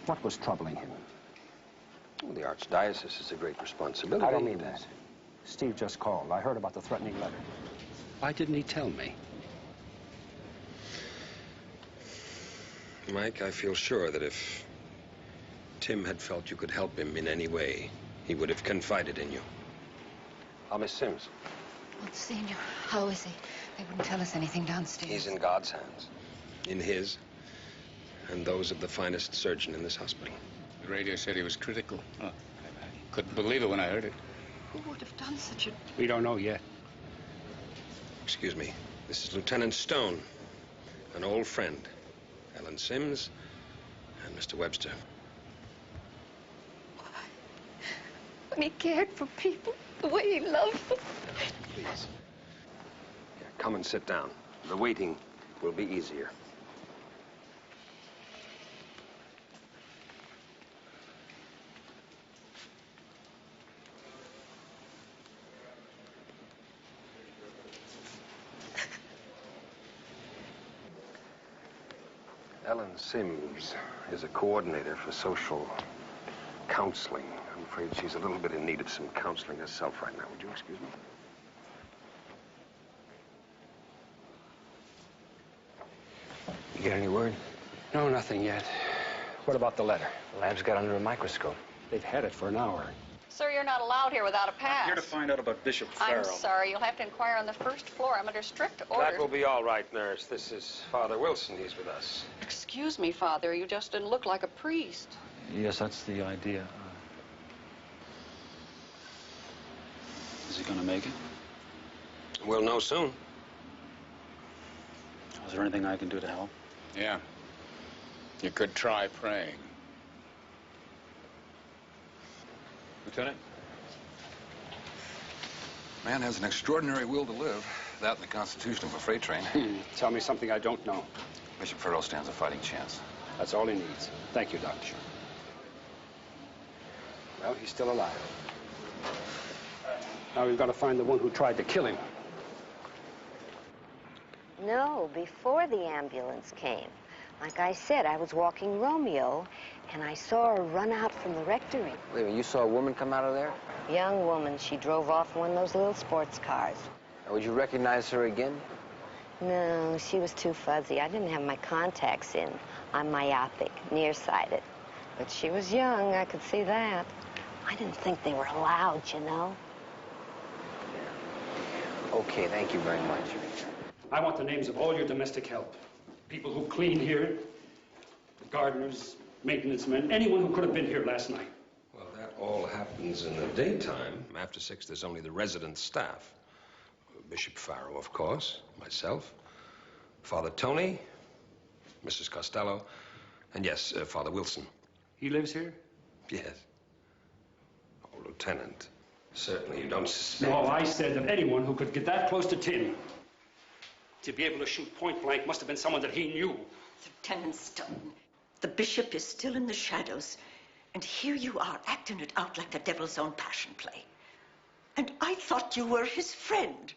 what was troubling him? Well, the archdiocese is a great responsibility. I don't mean that. Steve just called. I heard about the threatening letter. Why didn't he tell me? Mike, I feel sure that if Tim had felt you could help him in any way, he would have confided in you. Miss Sims. Monsignor, how is he? They wouldn't tell us anything downstairs. He's in God's hands. In his and those of the finest surgeon in this hospital. The radio said he was critical. Oh, I couldn't believe it when I heard it. Who would have done such a... We don't know yet. Excuse me. This is Lieutenant Stone, an old friend. Ellen Sims and Mr. Webster. When he cared for people the way he loved them. Please. Yeah, come and sit down. The waiting will be easier. Ellen Sims is a coordinator for social counseling. I'm afraid she's a little bit in need of some counseling herself right now. Would you excuse me? You get any word? No, nothing yet. What about the letter? The lab's got under a microscope. They've had it for an hour. Sir, you're not allowed here without a pass. I'm here to find out about Bishop Farrell. I'm sorry. You'll have to inquire on the first floor. I'm under strict orders. That will be all right, nurse. This is Father Wilson. He's with us. Excuse me, Father. You just didn't look like a priest. Yes, that's the idea. Is he going to make it? We'll know soon. Is there anything I can do to help? Yeah. You could try praying. Lieutenant? Man has an extraordinary will to live. That and the constitution of a freight train. Tell me something I don't know. Bishop Farrell stands a fighting chance. That's all he needs. Thank you, Doctor. Well, he's still alive. Now we've got to find the one who tried to kill him. No, before the ambulance came. Like I said, I was walking Romeo, and I saw her run out from the rectory. Wait a minute, you saw a woman come out of there? Young woman. She drove off in one of those little sports cars. Now, would you recognize her again? No, she was too fuzzy. I didn't have my contacts in. I'm myopic, nearsighted. But she was young, I could see that. I didn't think they were allowed, you know. Okay, thank you very much. I want the names of all your domestic help. People who clean here, gardeners, maintenance men, anyone who could have been here last night. Well, that all happens in the daytime. After 6, there's only the resident staff. Bishop Farrell, of course, myself, Father Tony, Mrs. Costello, and yes, Father Wilson. He lives here? Yes. Oh, Lieutenant, certainly you don't suspect... No, I said that anyone who could get that close to Tim, to be able to shoot point blank, must have been someone that he knew. Lieutenant Stone, the bishop is still in the shadows, and here you are acting it out like the devil's own passion play. And I thought you were his friend.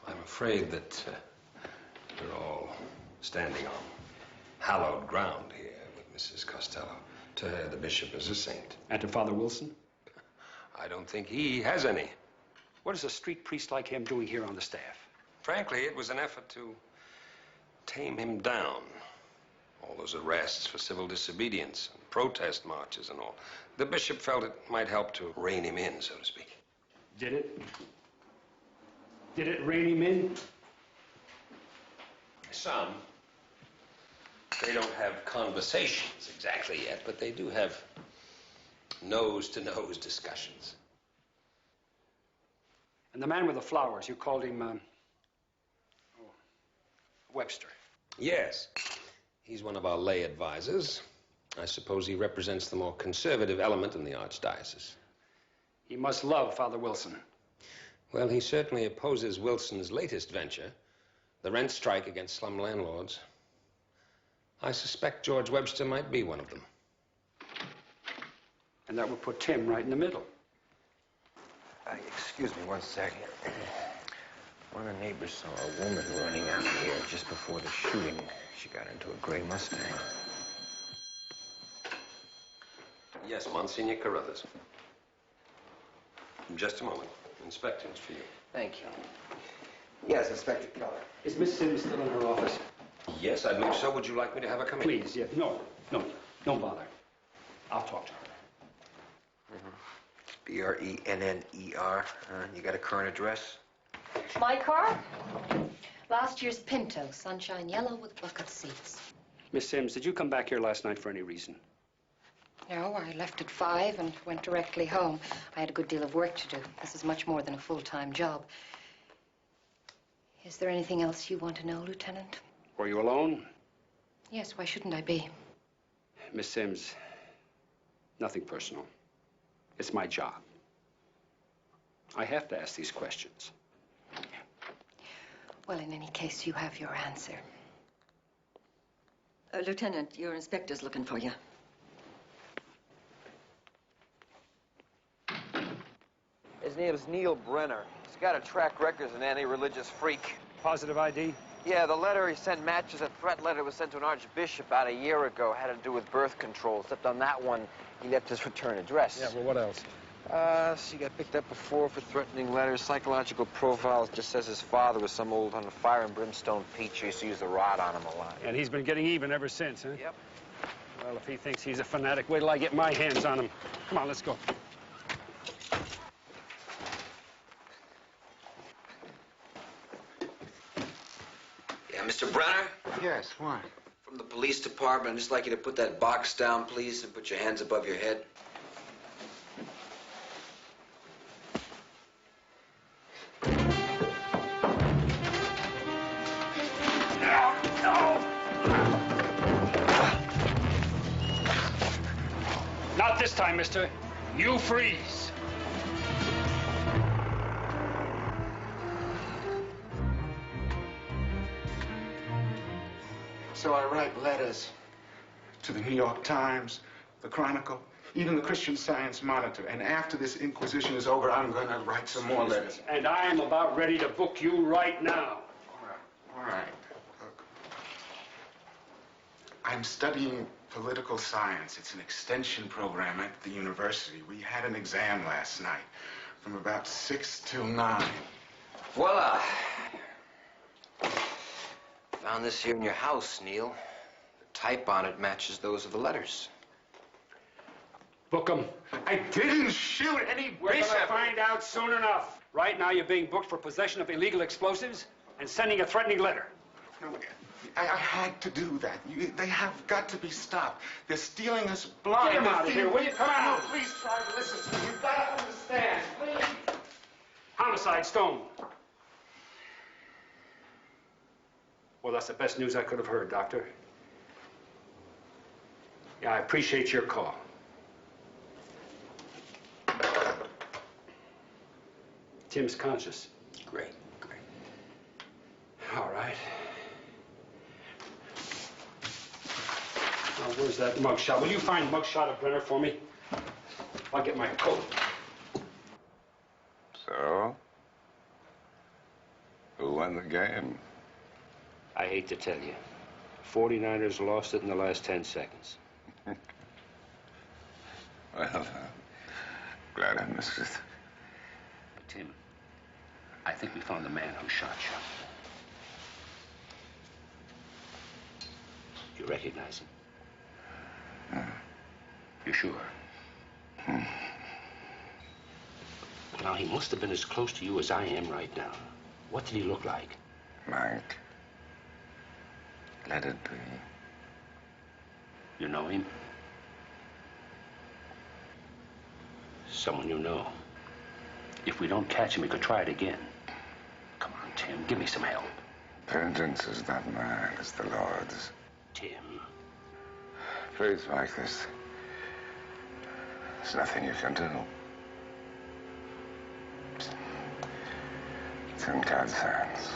I'm afraid that we're all standing on hallowed ground here with Mrs. Costello. To her, the bishop is a saint. And to Father Wilson? I don't think he has any. What is a street priest like him doing here on the staff? Frankly, it was an effort to tame him down. All those arrests for civil disobedience, and protest marches and all. The bishop felt it might help to rein him in, so to speak. Did it? Did it rein him in? Some. They don't have conversations exactly yet, but they do have nose-to-nose discussions. And the man with the flowers, you called him, Webster. Yes. He's one of our lay advisors. I suppose he represents the more conservative element in the archdiocese. He must love Father Wilson. Well, he certainly opposes Wilson's latest venture, the rent strike against slum landlords. I suspect George Webster might be one of them. And that would put Tim right in the middle. Excuse me one second. One of the neighbors saw a woman running out here just before the shooting. She got into a gray Mustang. Yes, Monsignor Carruthers. In just a moment. Inspector, it's for you. Thank you. Yes, Inspector Keller. Is Miss Sims still in her office? Yes, I believe so. Would you like me to have her come in? Please, yeah. No bother. I'll talk to her. Brenner. You got a current address? My car? Last year's Pinto, sunshine yellow with bucket seats. Miss Sims, did you come back here last night for any reason? No, I left at 5 and went directly home. I had a good deal of work to do. This is much more than a full-time job. Is there anything else you want to know, Lieutenant? Were you alone? Yes, why shouldn't I be? Miss Sims, nothing personal. It's my job. I have to ask these questions. Well, in any case, you have your answer. Lieutenant, your inspector's looking for you. His name's Neil Brenner. He's got a track record as an anti-religious freak. Positive ID? Yeah, the letter he sent matches a threat letter that was sent to an archbishop about a year ago. Had to do with birth control, except on that one, he left his return address. Yeah, well, what else? She got picked up before for threatening letters. Psychological profiles just says his father was some old on fire and brimstone preacher. Used to use the rod on him a lot. And he's been getting even ever since, huh? Yep. Well, if he thinks he's a fanatic, wait till I get my hands on him. Come on, let's go. Yeah, Mr. Brenner? Yes, what? From the police department, I'd just like you to put that box down, please, and put your hands above your head. Not this time, mister. You freeze. So I write letters to the New York Times, the Chronicle, even the Christian Science Monitor. And after this inquisition is over, I'm going to write some more letters. And I am about ready to book you right now. All right. Look. I'm studying political science. It's an extension program at the university. We had an exam last night from about 6 till 9. Voila. Found this here in your house, Neil. The type on it matches those of the letters. Book him. I didn't shoot any We're bishop. gonna find out soon enough. Right now, you're being booked for possession of illegal explosives and sending a threatening letter. No, I had to do that. They have got to be stopped. They're stealing us blind. Get him out of here, will you? Come on. No, please try to listen to me. You've got to understand, please. Homicide, Stone. Well, that's the best news I could have heard, Doctor. Yeah, I appreciate your call. Tim's conscious. Great, great. All right. Now, where's that mugshot? Will you find mugshot of Brenner for me? I'll get my coat. So? Who won the game? I hate to tell you. 49ers lost it in the last 10 seconds. Well, glad I missed it. Tim, I think we found the man who shot you. You recognize him? You sure? Now, he must have been as close to you as I am right now. What did he look like? Mike. Let it be. You know him? Someone you know. If we don't catch him, we could try it again. Come on, Tim, give me some help. Vengeance is not mine, it's the Lord's. Tim. Please, Mike, there's nothing you can do. It's in God's hands.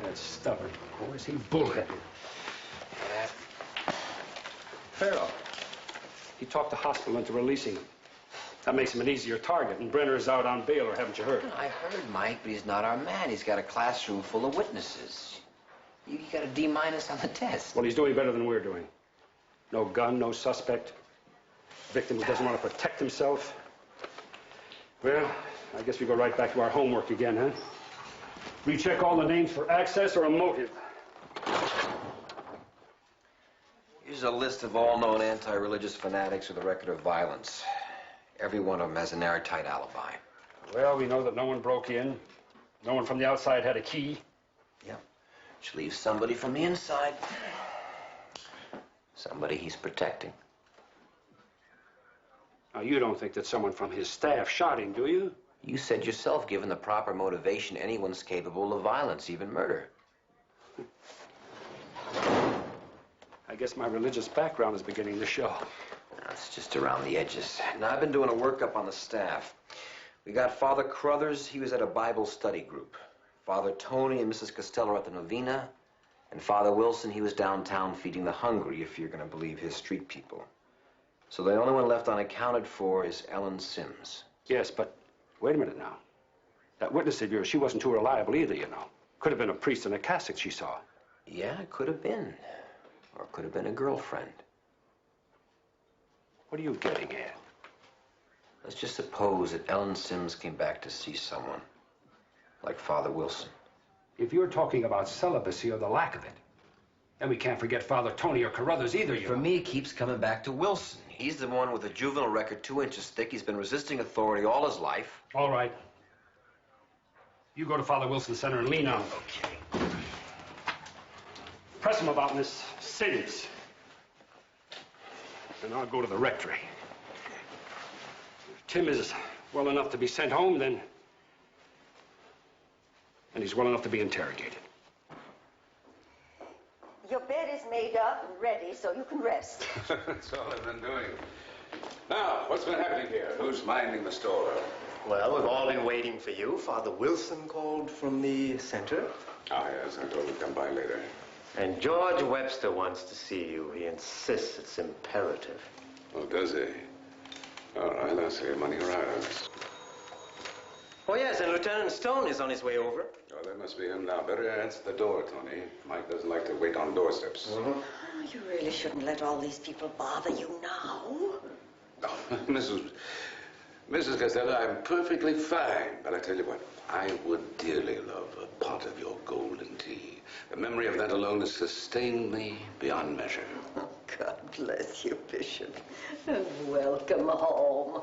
That stubborn horse, he bullheaded. Farrell. He talked the hospital into releasing him. That makes him an easier target, and Brenner is out on bail, or haven't you heard? I heard, Mike, but he's not our man. He's got a classroom full of witnesses. You got a D- on the test. Well, he's doing better than we're doing. No gun, no suspect. Victim who doesn't want to protect himself. Well, I guess we go right back to our homework again, huh? Recheck all the names for access or a motive. Here's a list of all known anti-religious fanatics with a record of violence. Every one of them has an airtight alibi. Well, we know that no one broke in. No one from the outside had a key. Yep. Which leaves somebody from the inside. Somebody he's protecting. Now, you don't think that someone from his staff shot him, do you? You said yourself, given the proper motivation, anyone's capable of violence, even murder. I guess my religious background is beginning to show. That's just around the edges. Now, I've been doing a workup on the staff. We got Father Crothers, he was at a Bible study group. Father Tony and Mrs. Costello at the novena. And Father Wilson, he was downtown feeding the hungry, if you're going to believe his street people. So the only one left unaccounted for is Ellen Sims. Yes, but wait a minute now. That witness of yours, she wasn't too reliable either, you know. Could have been a priest in a cassock she saw. Yeah, it could have been. Or it could have been a girlfriend. What are you getting at? Let's just suppose that Ellen Sims came back to see someone. Like Father Wilson. If you're talking about celibacy or the lack of it, then we can't forget Father Tony or Carruthers either, you For know. me, it keeps coming back to Wilson. He's the one with a juvenile record 2 inches thick. He's been resisting authority all his life. All right. You go to Father Wilson's center and lean on him. Okay. Press him about Miss Sims. And I'll go to the rectory. If Tim is well enough to be sent home, then he's well enough to be interrogated. Your bed is made up and ready, so you can rest. That's all I've been doing. Now, what's been happening here? Who's minding the store? Well, we've all been waiting for you. Father Wilson called from the center. Ah, yes, I told him to come by later. And George Webster wants to see you. He insists it's imperative. Oh, does he? All right, I'll see him when he arrives. Oh, yes, and Lieutenant Stone is on his way over. Oh, that must be him now. Better answer the door, Tony. Mike doesn't like to wait on doorsteps. Oh, you really shouldn't let all these people bother you now. Oh, Mrs. Costello, I'm perfectly fine. But I tell you what, I would dearly love a pot of your golden tea. The memory of that alone has sustained me beyond measure. Oh, God bless you, Bishop. And welcome home.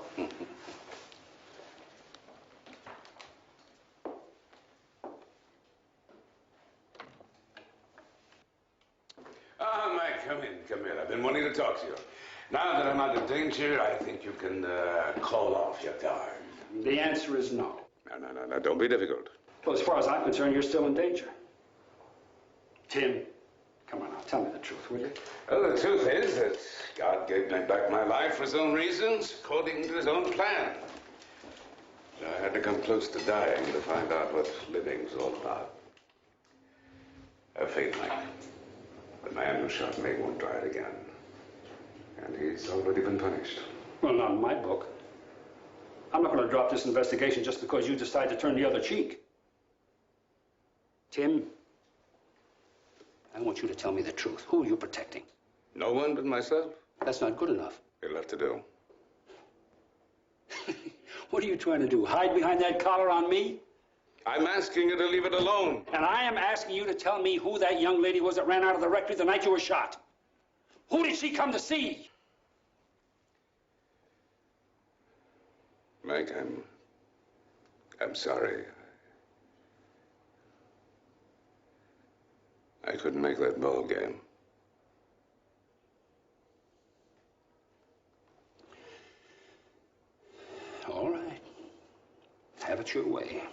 Ah, Mike, come in. I've been wanting to talk to you. Now that I'm out of danger, I think you can call off your guard. The answer is no. No, don't be difficult. Well, as far as I'm concerned, you're still in danger. Tim, come on now, tell me the truth, will you? Well, the truth is that God gave me back my life for his own reasons, according to his own plan. So I had to come close to dying to find out what living's all about. Have faith, Mike. The man who shot me won't try it again. And he's already been punished. Well, not in my book. I'm not going to drop this investigation just because you decide to turn the other cheek. Tim, I want you to tell me the truth. Who are you protecting? No one but myself. That's not good enough. You'll have to do. What are you trying to do? Hide behind that collar on me? I'm asking you to leave it alone. And I am asking you to tell me who that young lady was that ran out of the rectory the night you were shot. Who did she come to see? Mike, I'm sorry. I couldn't make that ball game. All right. Have it your way.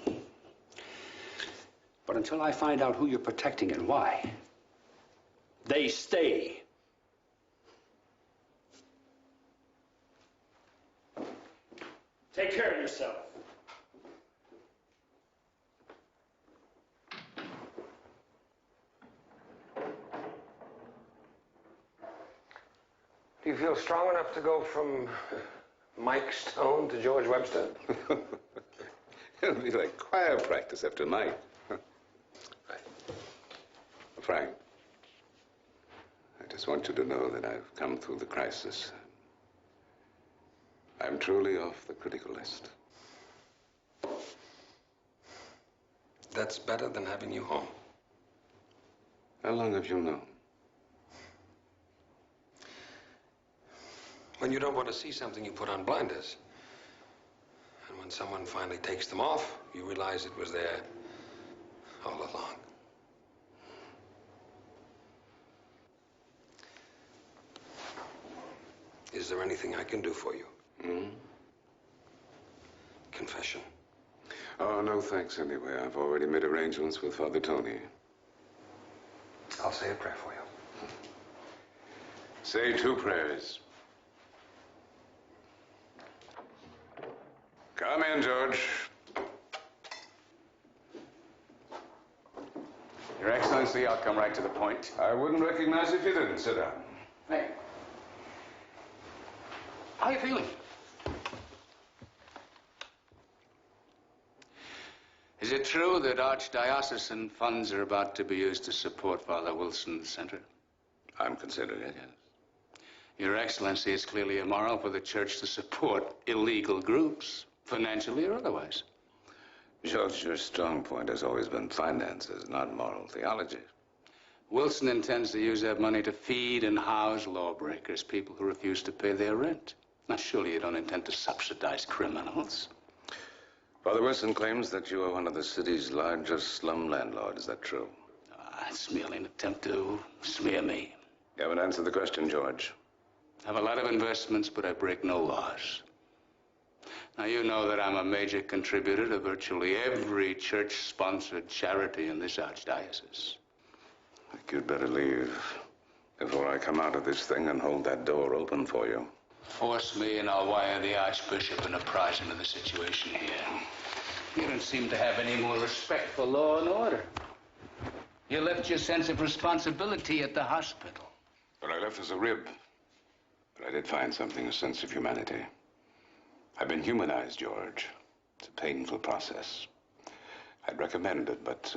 But until I find out who you're protecting and why, they stay. Take care of yourself. Do you feel strong enough to go from Mike Stone to George Webster? It'll be like choir practice after Mike. Frank, I just want you to know that I've come through the crisis. I'm truly off the critical list. That's better than having you home. How long have you known? When you don't want to see something, you put on blinders. And when someone finally takes them off, you realize it was there all along. Is there anything I can do for you? Hmm? Confession. Oh, no thanks anyway. I've already made arrangements with Father Tony. I'll say a prayer for you. Say 2 prayers. Come in, George. Your Excellency, I'll come right to the point. I wouldn't recognize if you didn't. Sit down. Hey. How are you feeling? Is it true that archdiocesan funds are about to be used to support Father Wilson's center? I'm considering it, yes. Your Excellency, it's clearly immoral for the church to support illegal groups, financially or otherwise. George, your strong point has always been finances, not moral theology. Wilson intends to use that money to feed and house lawbreakers, people who refuse to pay their rent. Now, surely you don't intend to subsidize criminals. Father Wilson claims that you are one of the city's largest slum landlords. Is that true? It's merely an attempt to smear me. You haven't answered the question, George. I have a lot of investments, but I break no laws. Now, you know that I'm a major contributor to virtually every church-sponsored charity in this archdiocese. I think you'd better leave before I come out of this thing and hold that door open for you. Force me and I'll wire the Archbishop and apprise him of the situation here. You don't seem to have any more respect for law and order. You left your sense of responsibility at the hospital. What I left was a rib. But I did find something, a sense of humanity. I've been humanized, George. It's a painful process. I'd recommend it, but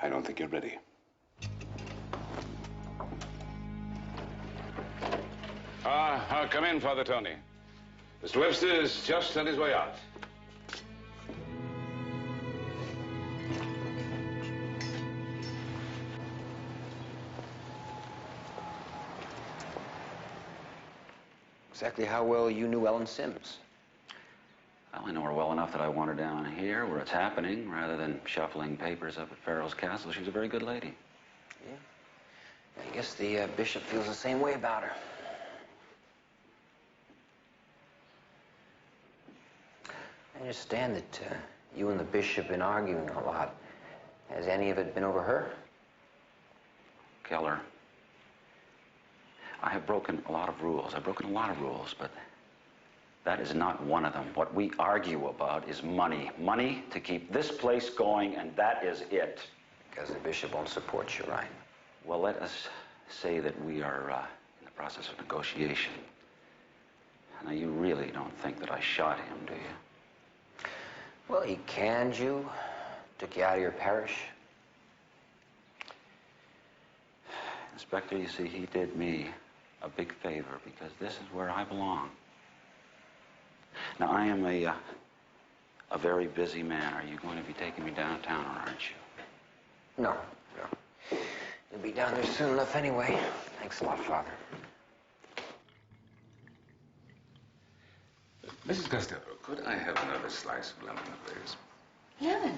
I don't think you're ready. Come in, Father Tony. Mr. Webster is just on his way out. Exactly how well you knew Ellen Sims? Well, I know her well enough that I want her down here where it's happening rather than shuffling papers up at Farrell's Castle. She's a very good lady. Yeah. I guess the bishop feels the same way about her. I understand that you and the bishop have been arguing a lot. Has any of it been over her? Keller, I have broken a lot of rules. I've broken a lot of rules, but that is not one of them. What we argue about is money. Money to keep this place going, and that is it. Because the bishop won't support you, right? Well, let us say that we are in the process of negotiation. Now, you really don't think that I shot him, do you? Well, he canned you, took you out of your parish. Inspector, you see, he did me a big favor because this is where I belong. Now, I am a very busy man. Are you going to be taking me downtown, or aren't you? No. You'll be down there soon enough anyway. Thanks a lot, Father. Mrs. Costello, could I have another slice of lemon, please? Lemon?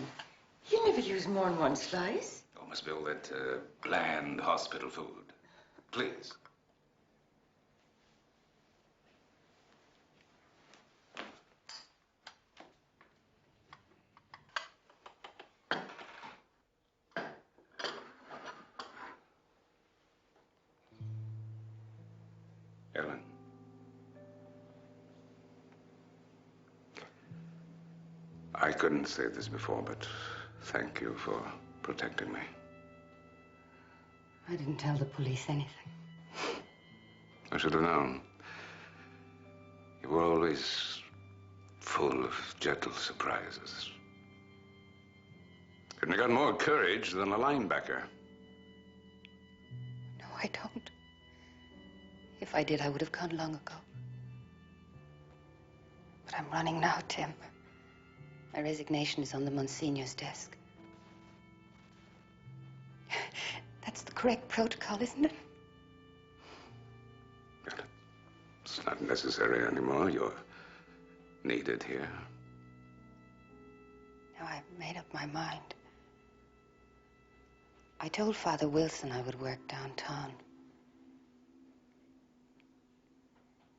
You never use more than one slice. Oh, must be all that bland hospital food. Please. Ellen. I couldn't say this before, but thank you for protecting me. I didn't tell the police anything. I should have known. You were always full of gentle surprises. Couldn't have got more courage than a linebacker. No, I don't. If I did, I would have gone long ago. But I'm running now, Tim. My resignation is on the Monsignor's desk. That's the correct protocol, isn't it? It's not necessary anymore. You're needed here. Now, I've made up my mind. I told Father Wilson I would work downtown.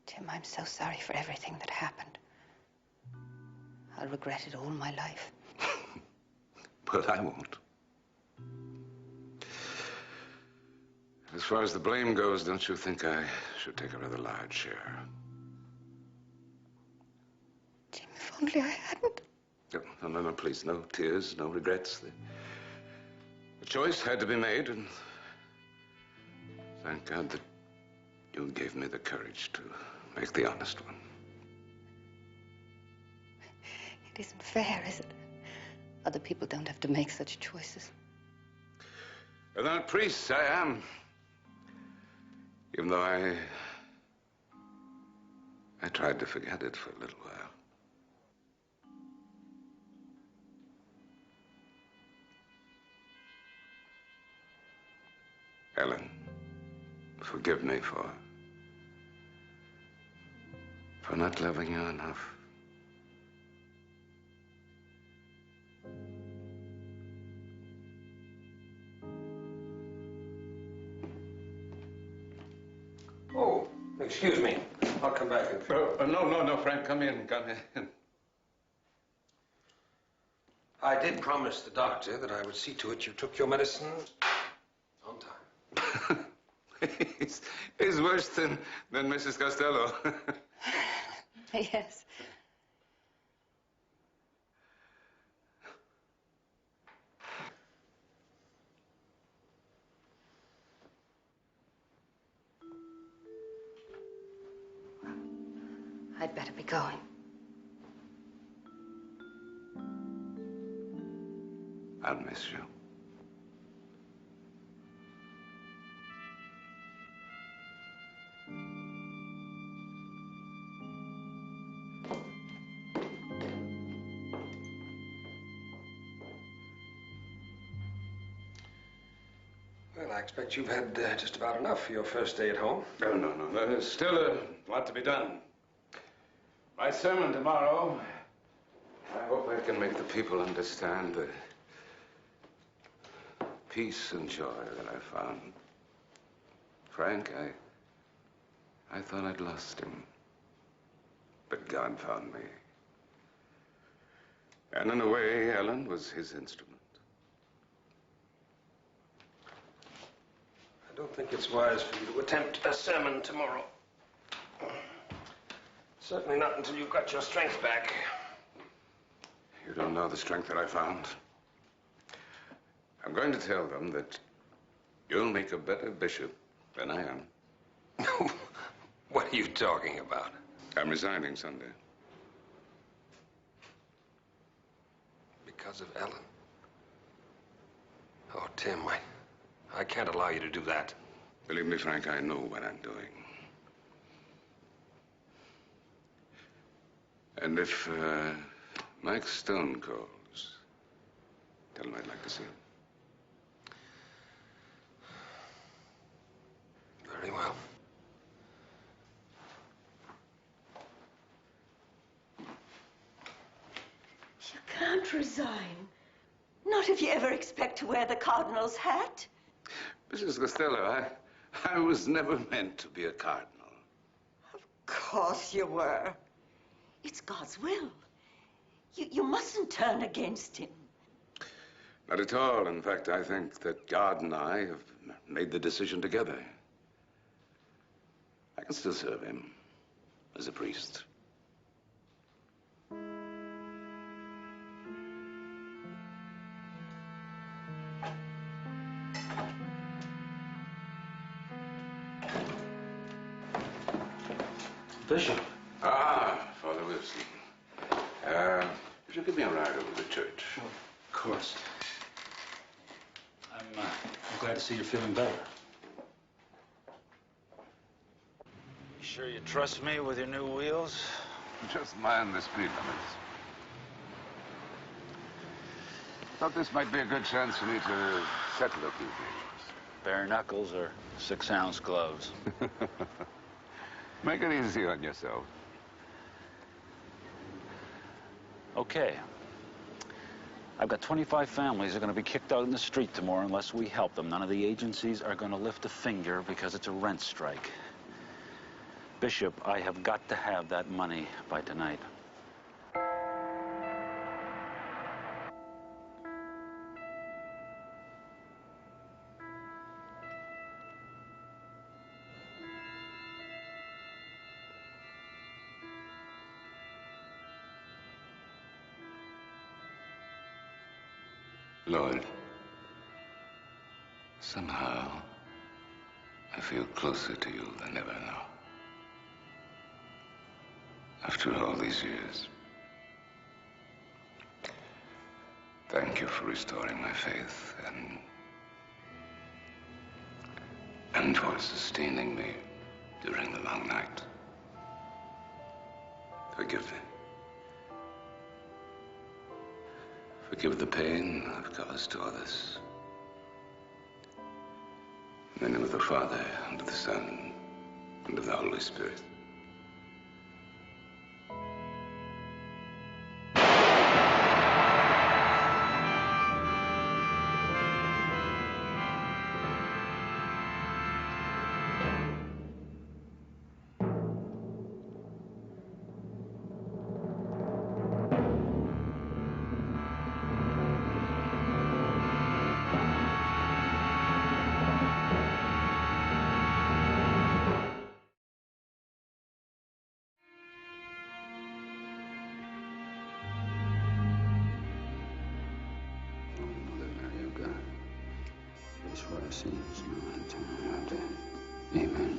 Tim, I'm so sorry for everything that happened. I'll regret it all my life. But I won't. As far as the blame goes, don't you think I should take a rather large share? Tim, if only I hadn't. No, please. No tears, no regrets. The choice had to be made, and thank God that you gave me the courage to make the honest one. It isn't fair, is it? Other people don't have to make such choices. They're not priests, I am. Even though I tried to forget it for a little while. Ellen, forgive me for not loving you enough. Oh, excuse me. I'll come back and... No, Frank, come in. I did promise the doctor that I would see to it you took your medicine on time. He's worse than Mrs. Costello. Yes. I'd better be going. I'll miss you. Well, I expect you've had just about enough for your first day at home. No. There's still a lot to be done. My sermon tomorrow, I hope I can make the people understand the peace and joy that I found. Frank, I thought I'd lost him. But God found me. And in a way, Ellen was his instrument. I don't think it's wise for you to attempt a sermon tomorrow. Certainly not until you've got your strength back. You don't know the strength that I found. I'm going to tell them that you'll make a better bishop than I am. What are you talking about? I'm resigning Sunday. Because of Ellen? Oh, Tim, I can't allow you to do that. Believe me, Frank, I know what I'm doing. And if Mike Stone calls, tell him I'd like to see him. Very well. You can't resign. Not if you ever expect to wear the cardinal's hat. Mrs. Costello, I was never meant to be a cardinal. Of course you were. It's God's will. You mustn't turn against him. Not at all. In fact, I think that God and I have made the decision together. I can still serve him as a priest. Bishop. Ah, Father Wilson. Would you give me a ride over to church? Of course. I'm glad to see you're feeling better. You sure you trust me with your new wheels? Just mind the speed limits. Thought this might be a good chance for me to settle a few things. Bare knuckles or 6-ounce gloves? Make it easy on yourself. Okay. I've got 25 families that are going to be kicked out in the street tomorrow unless we help them. None of the agencies are going to lift a finger because it's a rent strike. Bishop, I have got to have that money by tonight. Lloyd, somehow I feel closer to you than ever now. After all these years, thank you for restoring my faith and for sustaining me during the long night. Forgive me. Forgive the pain I've caused to others. In the name of the Father, and of the Son, and of the Holy Spirit. What I see is Amen.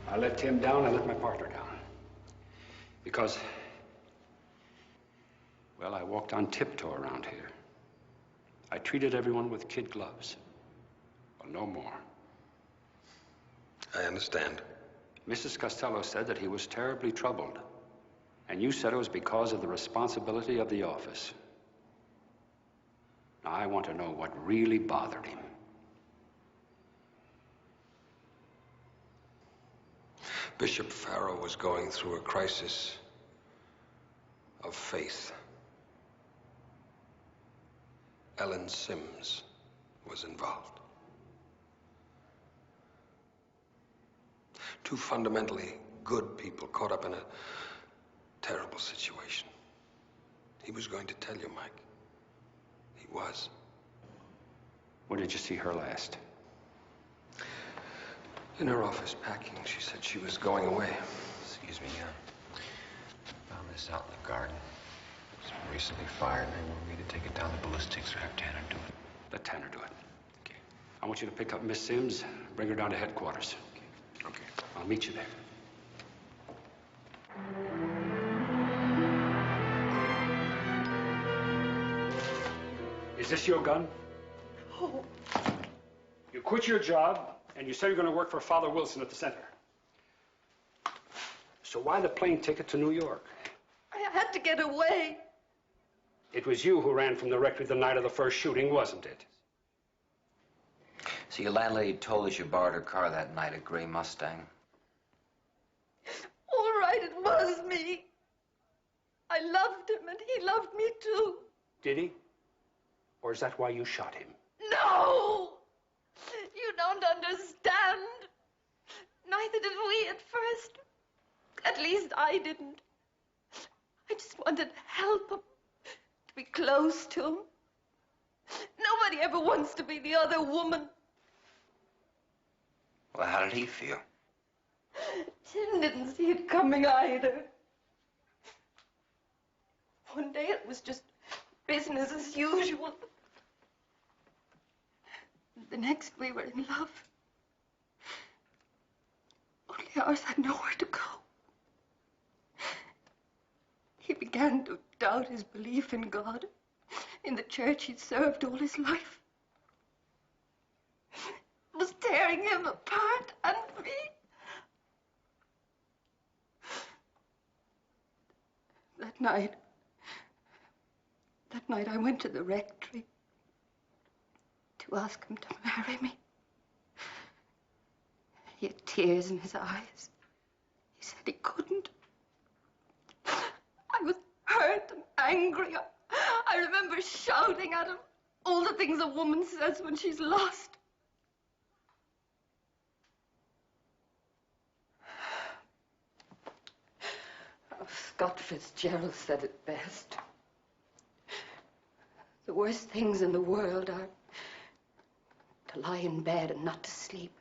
I let Tim down, I let my partner down. Because, well, I walked on tiptoe around here. I treated everyone with kid gloves. Well, no more. I understand. Mrs. Costello said that he was terribly troubled. And you said it was because of the responsibility of the office. Now, I want to know what really bothered him. Bishop Farrow was going through a crisis of faith. Ellen Sims was involved. Two fundamentally good people caught up in a terrible situation. He was going to tell you, Mike. He was. When did you see her last? In her office packing. She said she was going away. Excuse me, found this out in the garden. It's recently fired, and they want me to take it down to ballistics or have Tanner do it. Let Tanner do it. Okay. I want you to pick up Miss Sims, bring her down to headquarters. Okay. I'll meet you there. Is this your gun? Oh. You quit your job, and you said you're going to work for Father Wilson at the center. So why the plane ticket to New York? I had to get away. It was you who ran from the rectory the night of the first shooting, wasn't it? So your landlady told us you borrowed her car that night, a gray Mustang. All right, it was me. I loved him, and he loved me too. Did he? Or is that why you shot him? No! You don't understand. Neither did we at first. At least I didn't. I just wanted to help him, to be close to him. Nobody ever wants to be the other woman. Well, how did he feel? Tim didn't see it coming either. One day it was just business as usual. The next we were in love. Only ours had nowhere to go. He began to doubt his belief in God, in the church he'd served all his life. It was tearing him apart and me. That night I went to the rectory to ask him to marry me. He had tears in his eyes. He said he couldn't. I was hurt and angry. I remember shouting at him all the things a woman says when she's lost. Scott Fitzgerald said it best. The worst things in the world are to lie in bed and not to sleep,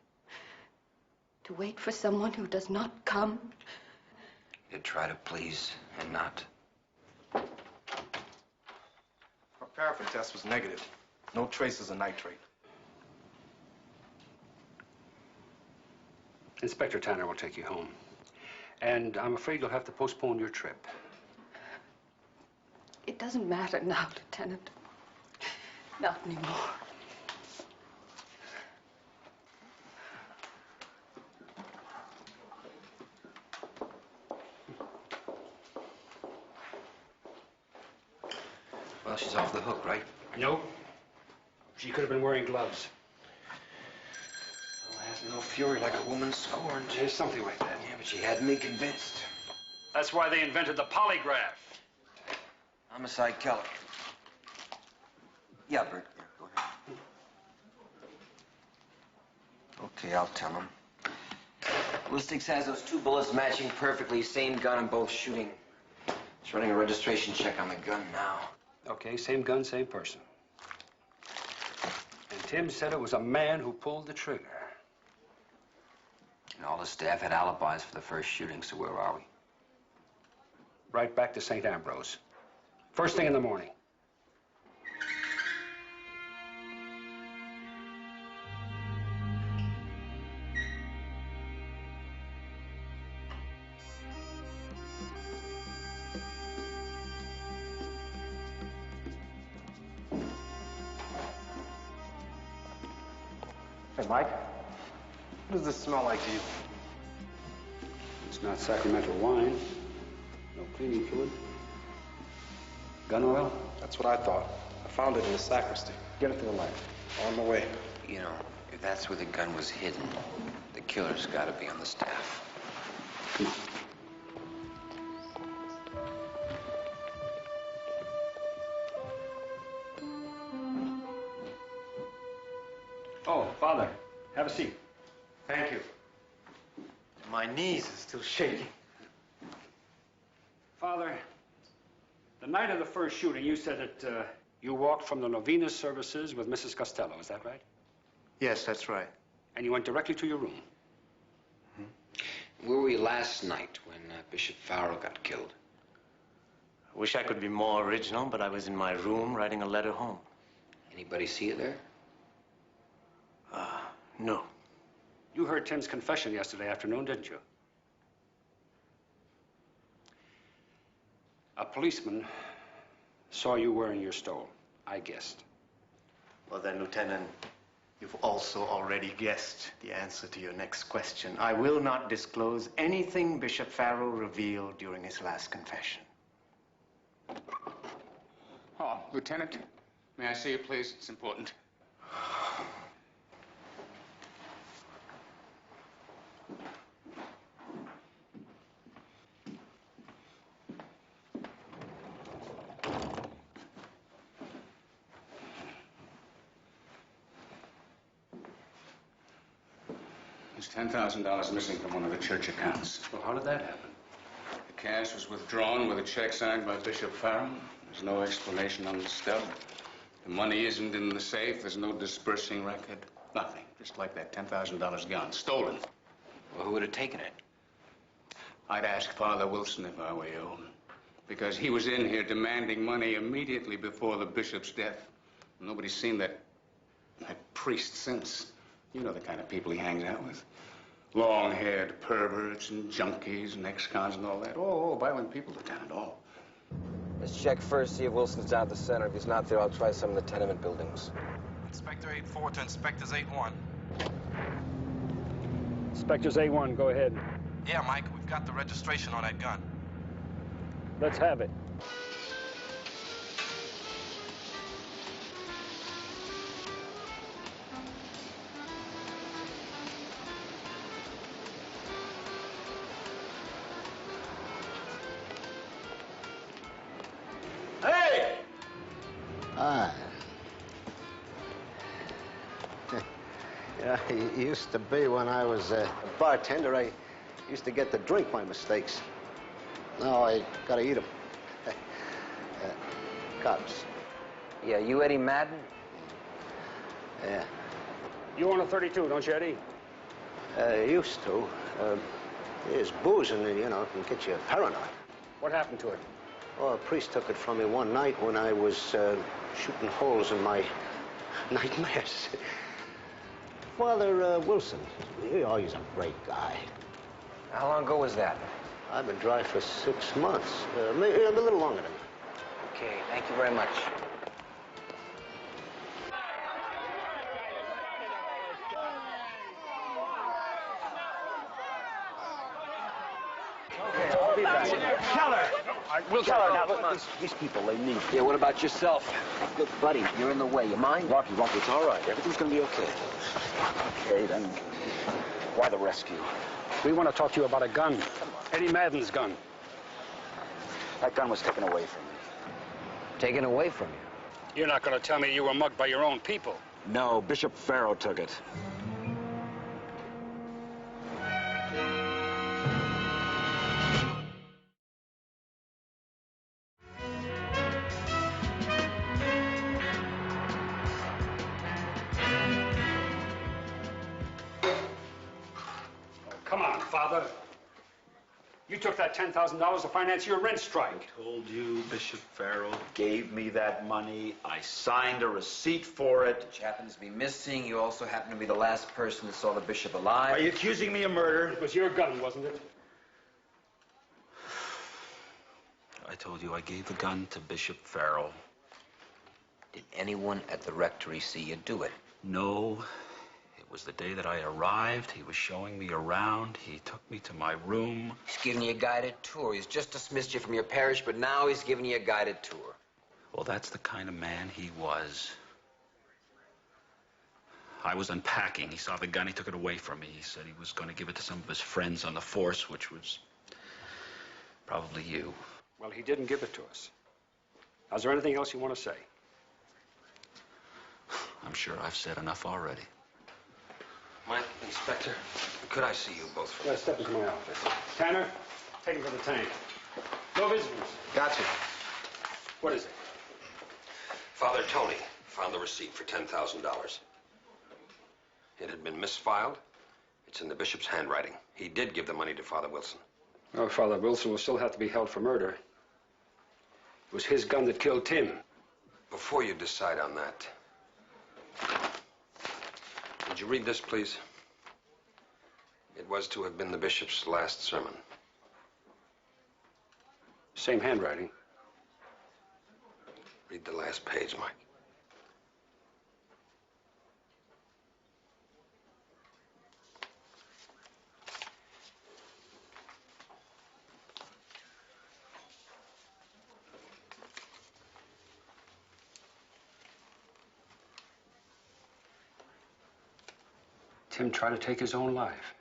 to wait for someone who does not come. You try to please and not. Her paraffin test was negative. No traces of nitrate. Inspector Tanner will take you home. And I'm afraid you'll have to postpone your trip. It doesn't matter now, Lieutenant. Not anymore. Well, she's off the hook, right? No. She could have been wearing gloves. Oh, has no fury like a woman scorned. There's something like that. Yeah, but she had me convinced. That's why they invented the polygraph. Homicide Keller. Yeah, Bert. Yeah, go ahead. Okay, I'll tell him. Ballistics has those two bullets matching perfectly. Same gun and both shooting. It's running a registration check on the gun now. Okay, same gun, same person. And Tim said it was a man who pulled the trigger. And all the staff had alibis for the first shooting, so where are we? Right back to St. Ambrose. First thing in the morning. Hey, Mike. What does this smell like to you? It's not sacramental wine. No cleaning fluid. Gun oil? That's what I thought. I found it in the sacristy. Get it to the light. On the way. You know, if that's where the gun was hidden, the killer's got to be on the staff. Come on. Oh, Father, have a seat. Thank you. My knees are still shaking. Father, the night of the first shooting, you said that you walked from the Novena services with Mrs. Costello. Is that right? Yes, that's right. And you went directly to your room? Where were you last night when Bishop Farrell got killed? I wish I could be more original, but I was in my room writing a letter home. Anybody see you there? No. You heard Tim's confession yesterday afternoon, didn't you? A policeman saw you wearing your stole. I guessed. Well then, Lieutenant, you've also already guessed the answer to your next question. I will not disclose anything Bishop Farrell revealed during his last confession. Oh, Lieutenant, may I see you, please? It's important. There's $10,000 missing from one of the church accounts. Well, how did that happen? The cash was withdrawn with a check signed by Bishop Farrell. There's no explanation on the stub. The money isn't in the safe. There's no dispersing record. Nothing. Just like that $10,000 gone. Stolen. Well, who would have taken it? I'd ask Father Wilson if I were you. Because he was in here demanding money immediately before the bishop's death. Nobody's seen that priest since. You know the kind of people he hangs out with. Long-haired perverts and junkies and ex-cons and all that. Oh, violent people, Lieutenant, all. Let's check first, see if Wilson's down at the center. If he's not there, I'll try some of the tenement buildings. Inspector 8-4 to Inspector's 8-1. Inspector's A1, go ahead. Yeah, Mike, we've got the registration on that gun. Let's have it. Hey! Ah. Yeah, it used to be when I was a bartender, I used to get to drink my mistakes. Now I gotta eat them. Cops. Yeah, you Eddie Madden? Yeah. You own a 32, don't you, Eddie? Used to. There's booze in it, you know, it can get you paranoid. What happened to it? Oh, a priest took it from me one night when I was shooting holes in my nightmares. Father Wilson, he's a great guy. How long ago was that? I've been dry for 6 months. Maybe a little longer than that. Okay, thank you very much. I'll be back. Keller! We'll Keller, tell now, her. These people, they need. Yeah, what about yourself? Look, buddy, you're in the way. You mind? Rocky, it's all right. Everything's gonna be okay. Okay, then why the rescue? We want to talk to you about a gun. Eddie Madden's gun. That gun was taken away from me. Taken away from you? You're not going to tell me you were mugged by your own people. No, Bishop Farrow took it. Come on, Father. You took that $10,000 to finance your rent strike. I told you Bishop Farrow gave me that money. I signed a receipt for it. Which happens to be missing. You also happen to be the last person that saw the bishop alive. Are you accusing me of murder? It was your gun, wasn't it? I told you I gave the gun to Bishop Farrow. Did anyone at the rectory see you do it? No. It was the day that I arrived. He was showing me around. He took me to my room. He's giving you a guided tour. He's just dismissed you from your parish, but now he's giving you a guided tour. Well, that's the kind of man he was. I was unpacking. He saw the gun. He took it away from me. He said he was going to give it to some of his friends on the force, which was probably you. Well, he didn't give it to us. Now, is there anything else you want to say? I'm sure I've said enough already. Mike, Inspector, could I see you both for a minute? Step into my office. Tanner, take him to the tank. No visitors. Gotcha. What is it? Father Tony found the receipt for $10,000. It had been misfiled. It's in the bishop's handwriting. He did give the money to Father Wilson. Oh, Father Wilson will still have to be held for murder. It was his gun that killed Tim. Before you decide on that, would you read this, please? It was to have been the bishop's last sermon. Same handwriting. Read the last page, Mike. Tim tried to take his own life.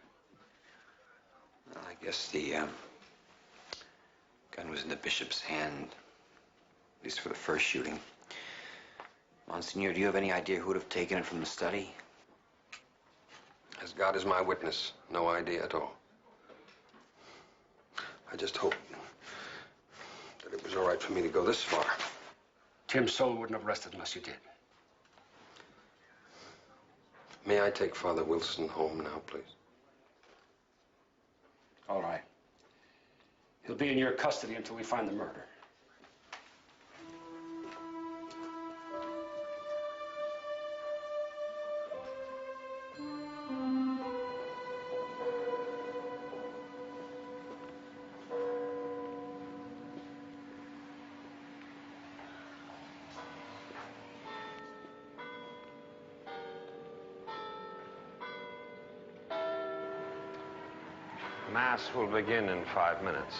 Well, I guess the gun was in the bishop's hand, at least for the first shooting. Monsignor, do you have any idea who would have taken it from the study? As God is my witness, no idea at all. I just hope that it was all right for me to go this far. Tim's soul wouldn't have rested unless you did. May I take Father Wilson home now, please? All right. He'll be in your custody until we find the murder. Mass will begin in 5 minutes.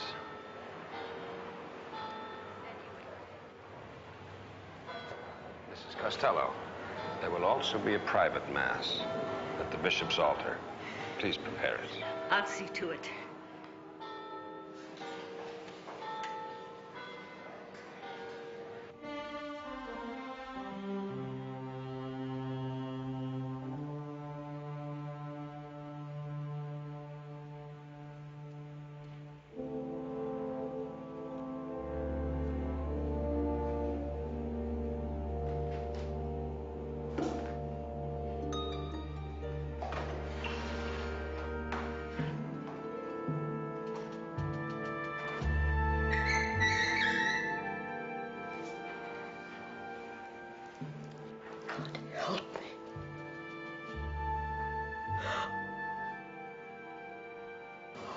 Mrs. Costello, there will also be a private Mass at the bishop's altar. Please prepare it. I'll see to it.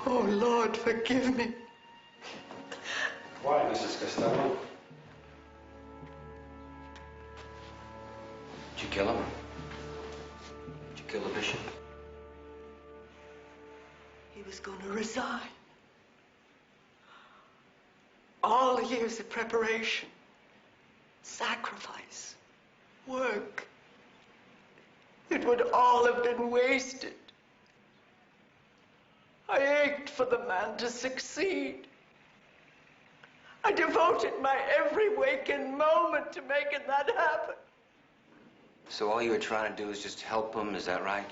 Oh, Lord, forgive me. Why, Mrs. Costello? Did you kill him? Did you kill the bishop? He was going to resign. All the years of preparation, sacrifice, work, it would all have been wasted. I ached for the man to succeed. I devoted my every waking moment to making that happen. So all you were trying to do is just help him, is that right?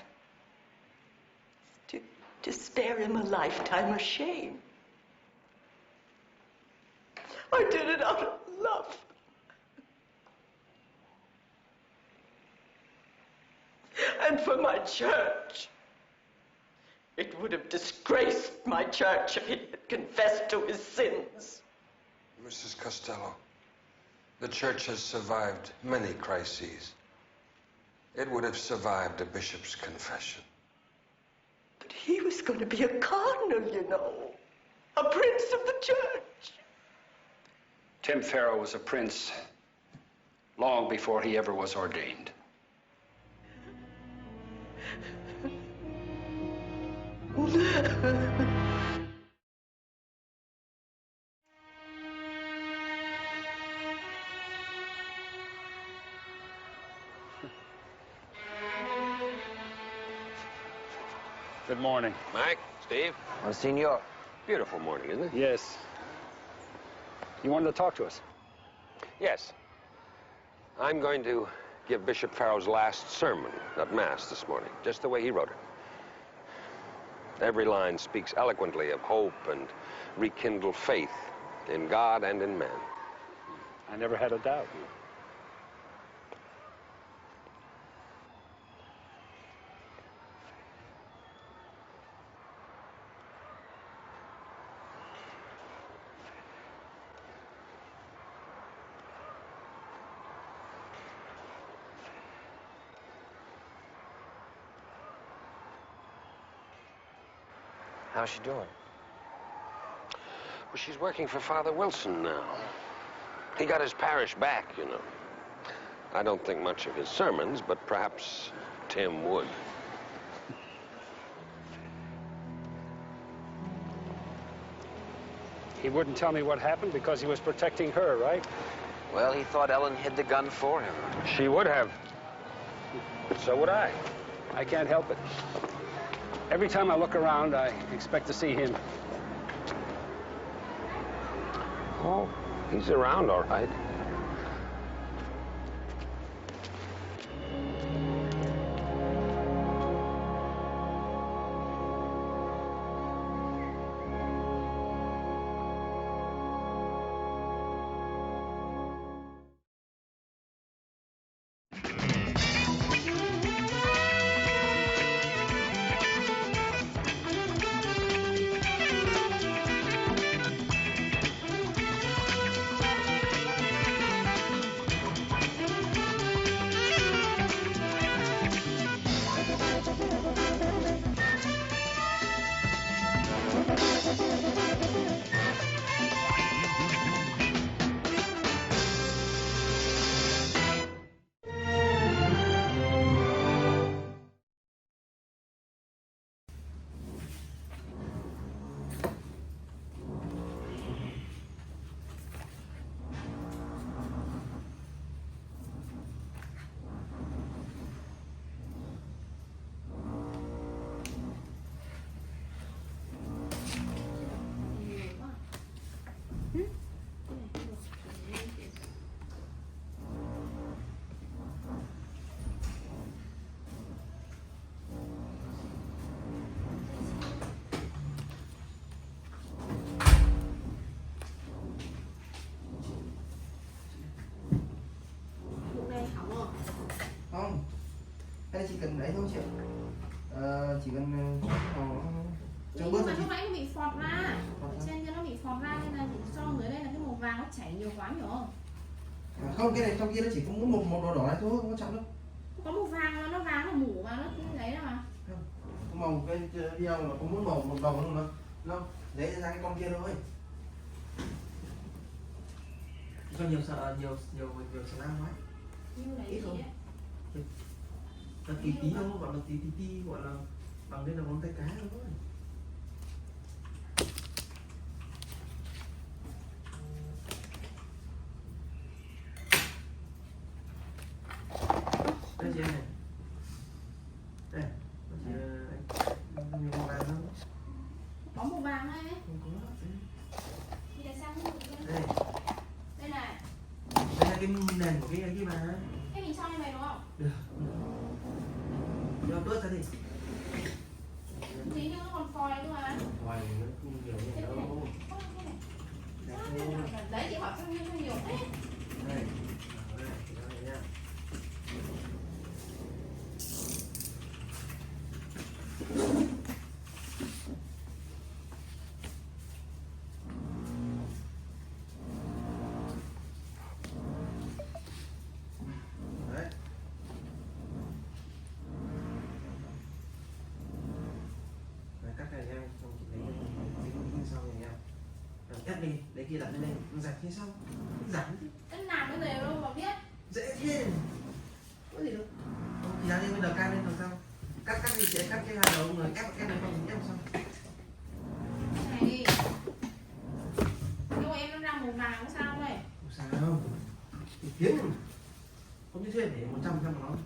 To spare him a lifetime of shame. I did it out of love. And for my church. It would have disgraced my church if he had confessed to his sins. Mrs. Costello, the church has survived many crises. It would have survived a bishop's confession. But he was going to be a cardinal, you know. A prince of the church. Tim Farrow was a prince long before he ever was ordained. Good morning. Mike, Steve. Monsignor. Beautiful morning, isn't it? Yes. You wanted to talk to us? Yes. I'm going to give Bishop Farrow's last sermon at Mass this morning, just the way he wrote it. Every line speaks eloquently of hope and rekindled faith in God and in man. I never had a doubt. How's she doing? Well, she's working for Father Wilson now. He got his parish back, you know. I don't think much of his sermons, but perhaps Tim would. He wouldn't tell me what happened because he was protecting her, right? Well, he thought Ellen hid the gun for him. She would have. So would I. I can't help it. Every time I look around, I expect to see him. Oh, he's around, all right. Hay là chỉ cần đấy thôi chị ạ? Chỉ cần nhưng mà lúc nãy nó bị phọt ra, ở trên kia nó bị phọt ra nên là cho dưới đây là cái màu vàng nó chảy nhiều quá, hiểu không? Không, cái này trong kia nó chỉ có một màu đỏ này thôi, không có trọng đâu. Có màu vàng nó vàng, nó mủ mà nó lấy ra mà. Không, màu cái video mà có muốn màu một đầu luôn nó lấy ra cái con kia thôi. Cho nhiều salam quá. Như này ít không? Là tí thôi, gọi là tí gọi là bằng đây là ngón tay cái thôi. Đây chị này. Đây, nhiều màu vàng không? Có màu vàng đây. Không có. Đi lại sang đây. Đây này. Đây là cái nền của cái mà. Thế mình cho như này đúng không? Được. Cho bớt ra đi. Tí nữa nó còn phòi nữa mà. Phòi nó không nhiều như đâu. Đấy chị hỏi sao nhiều thế? Đây. Đây, đây nha. Đấy. Đấy, cắt này nha, xong chị lấy cái sau này nha. Rồi ép đi, lấy kia đặt lên đây, nó rạch thế sao? Giảm chứ. Cái làm cái đều đâu mà biết. Dễ thế. Có gì đâu. Thì ra đi bây giờ can lên làm sao? Cắt thì sẽ cắt cái hai đầu người ép này không ép sao? Này đi. Nhưng mà em nó ra màu vàng có sao đây? Không sao. Thì tiếng không như thế để 100% nó.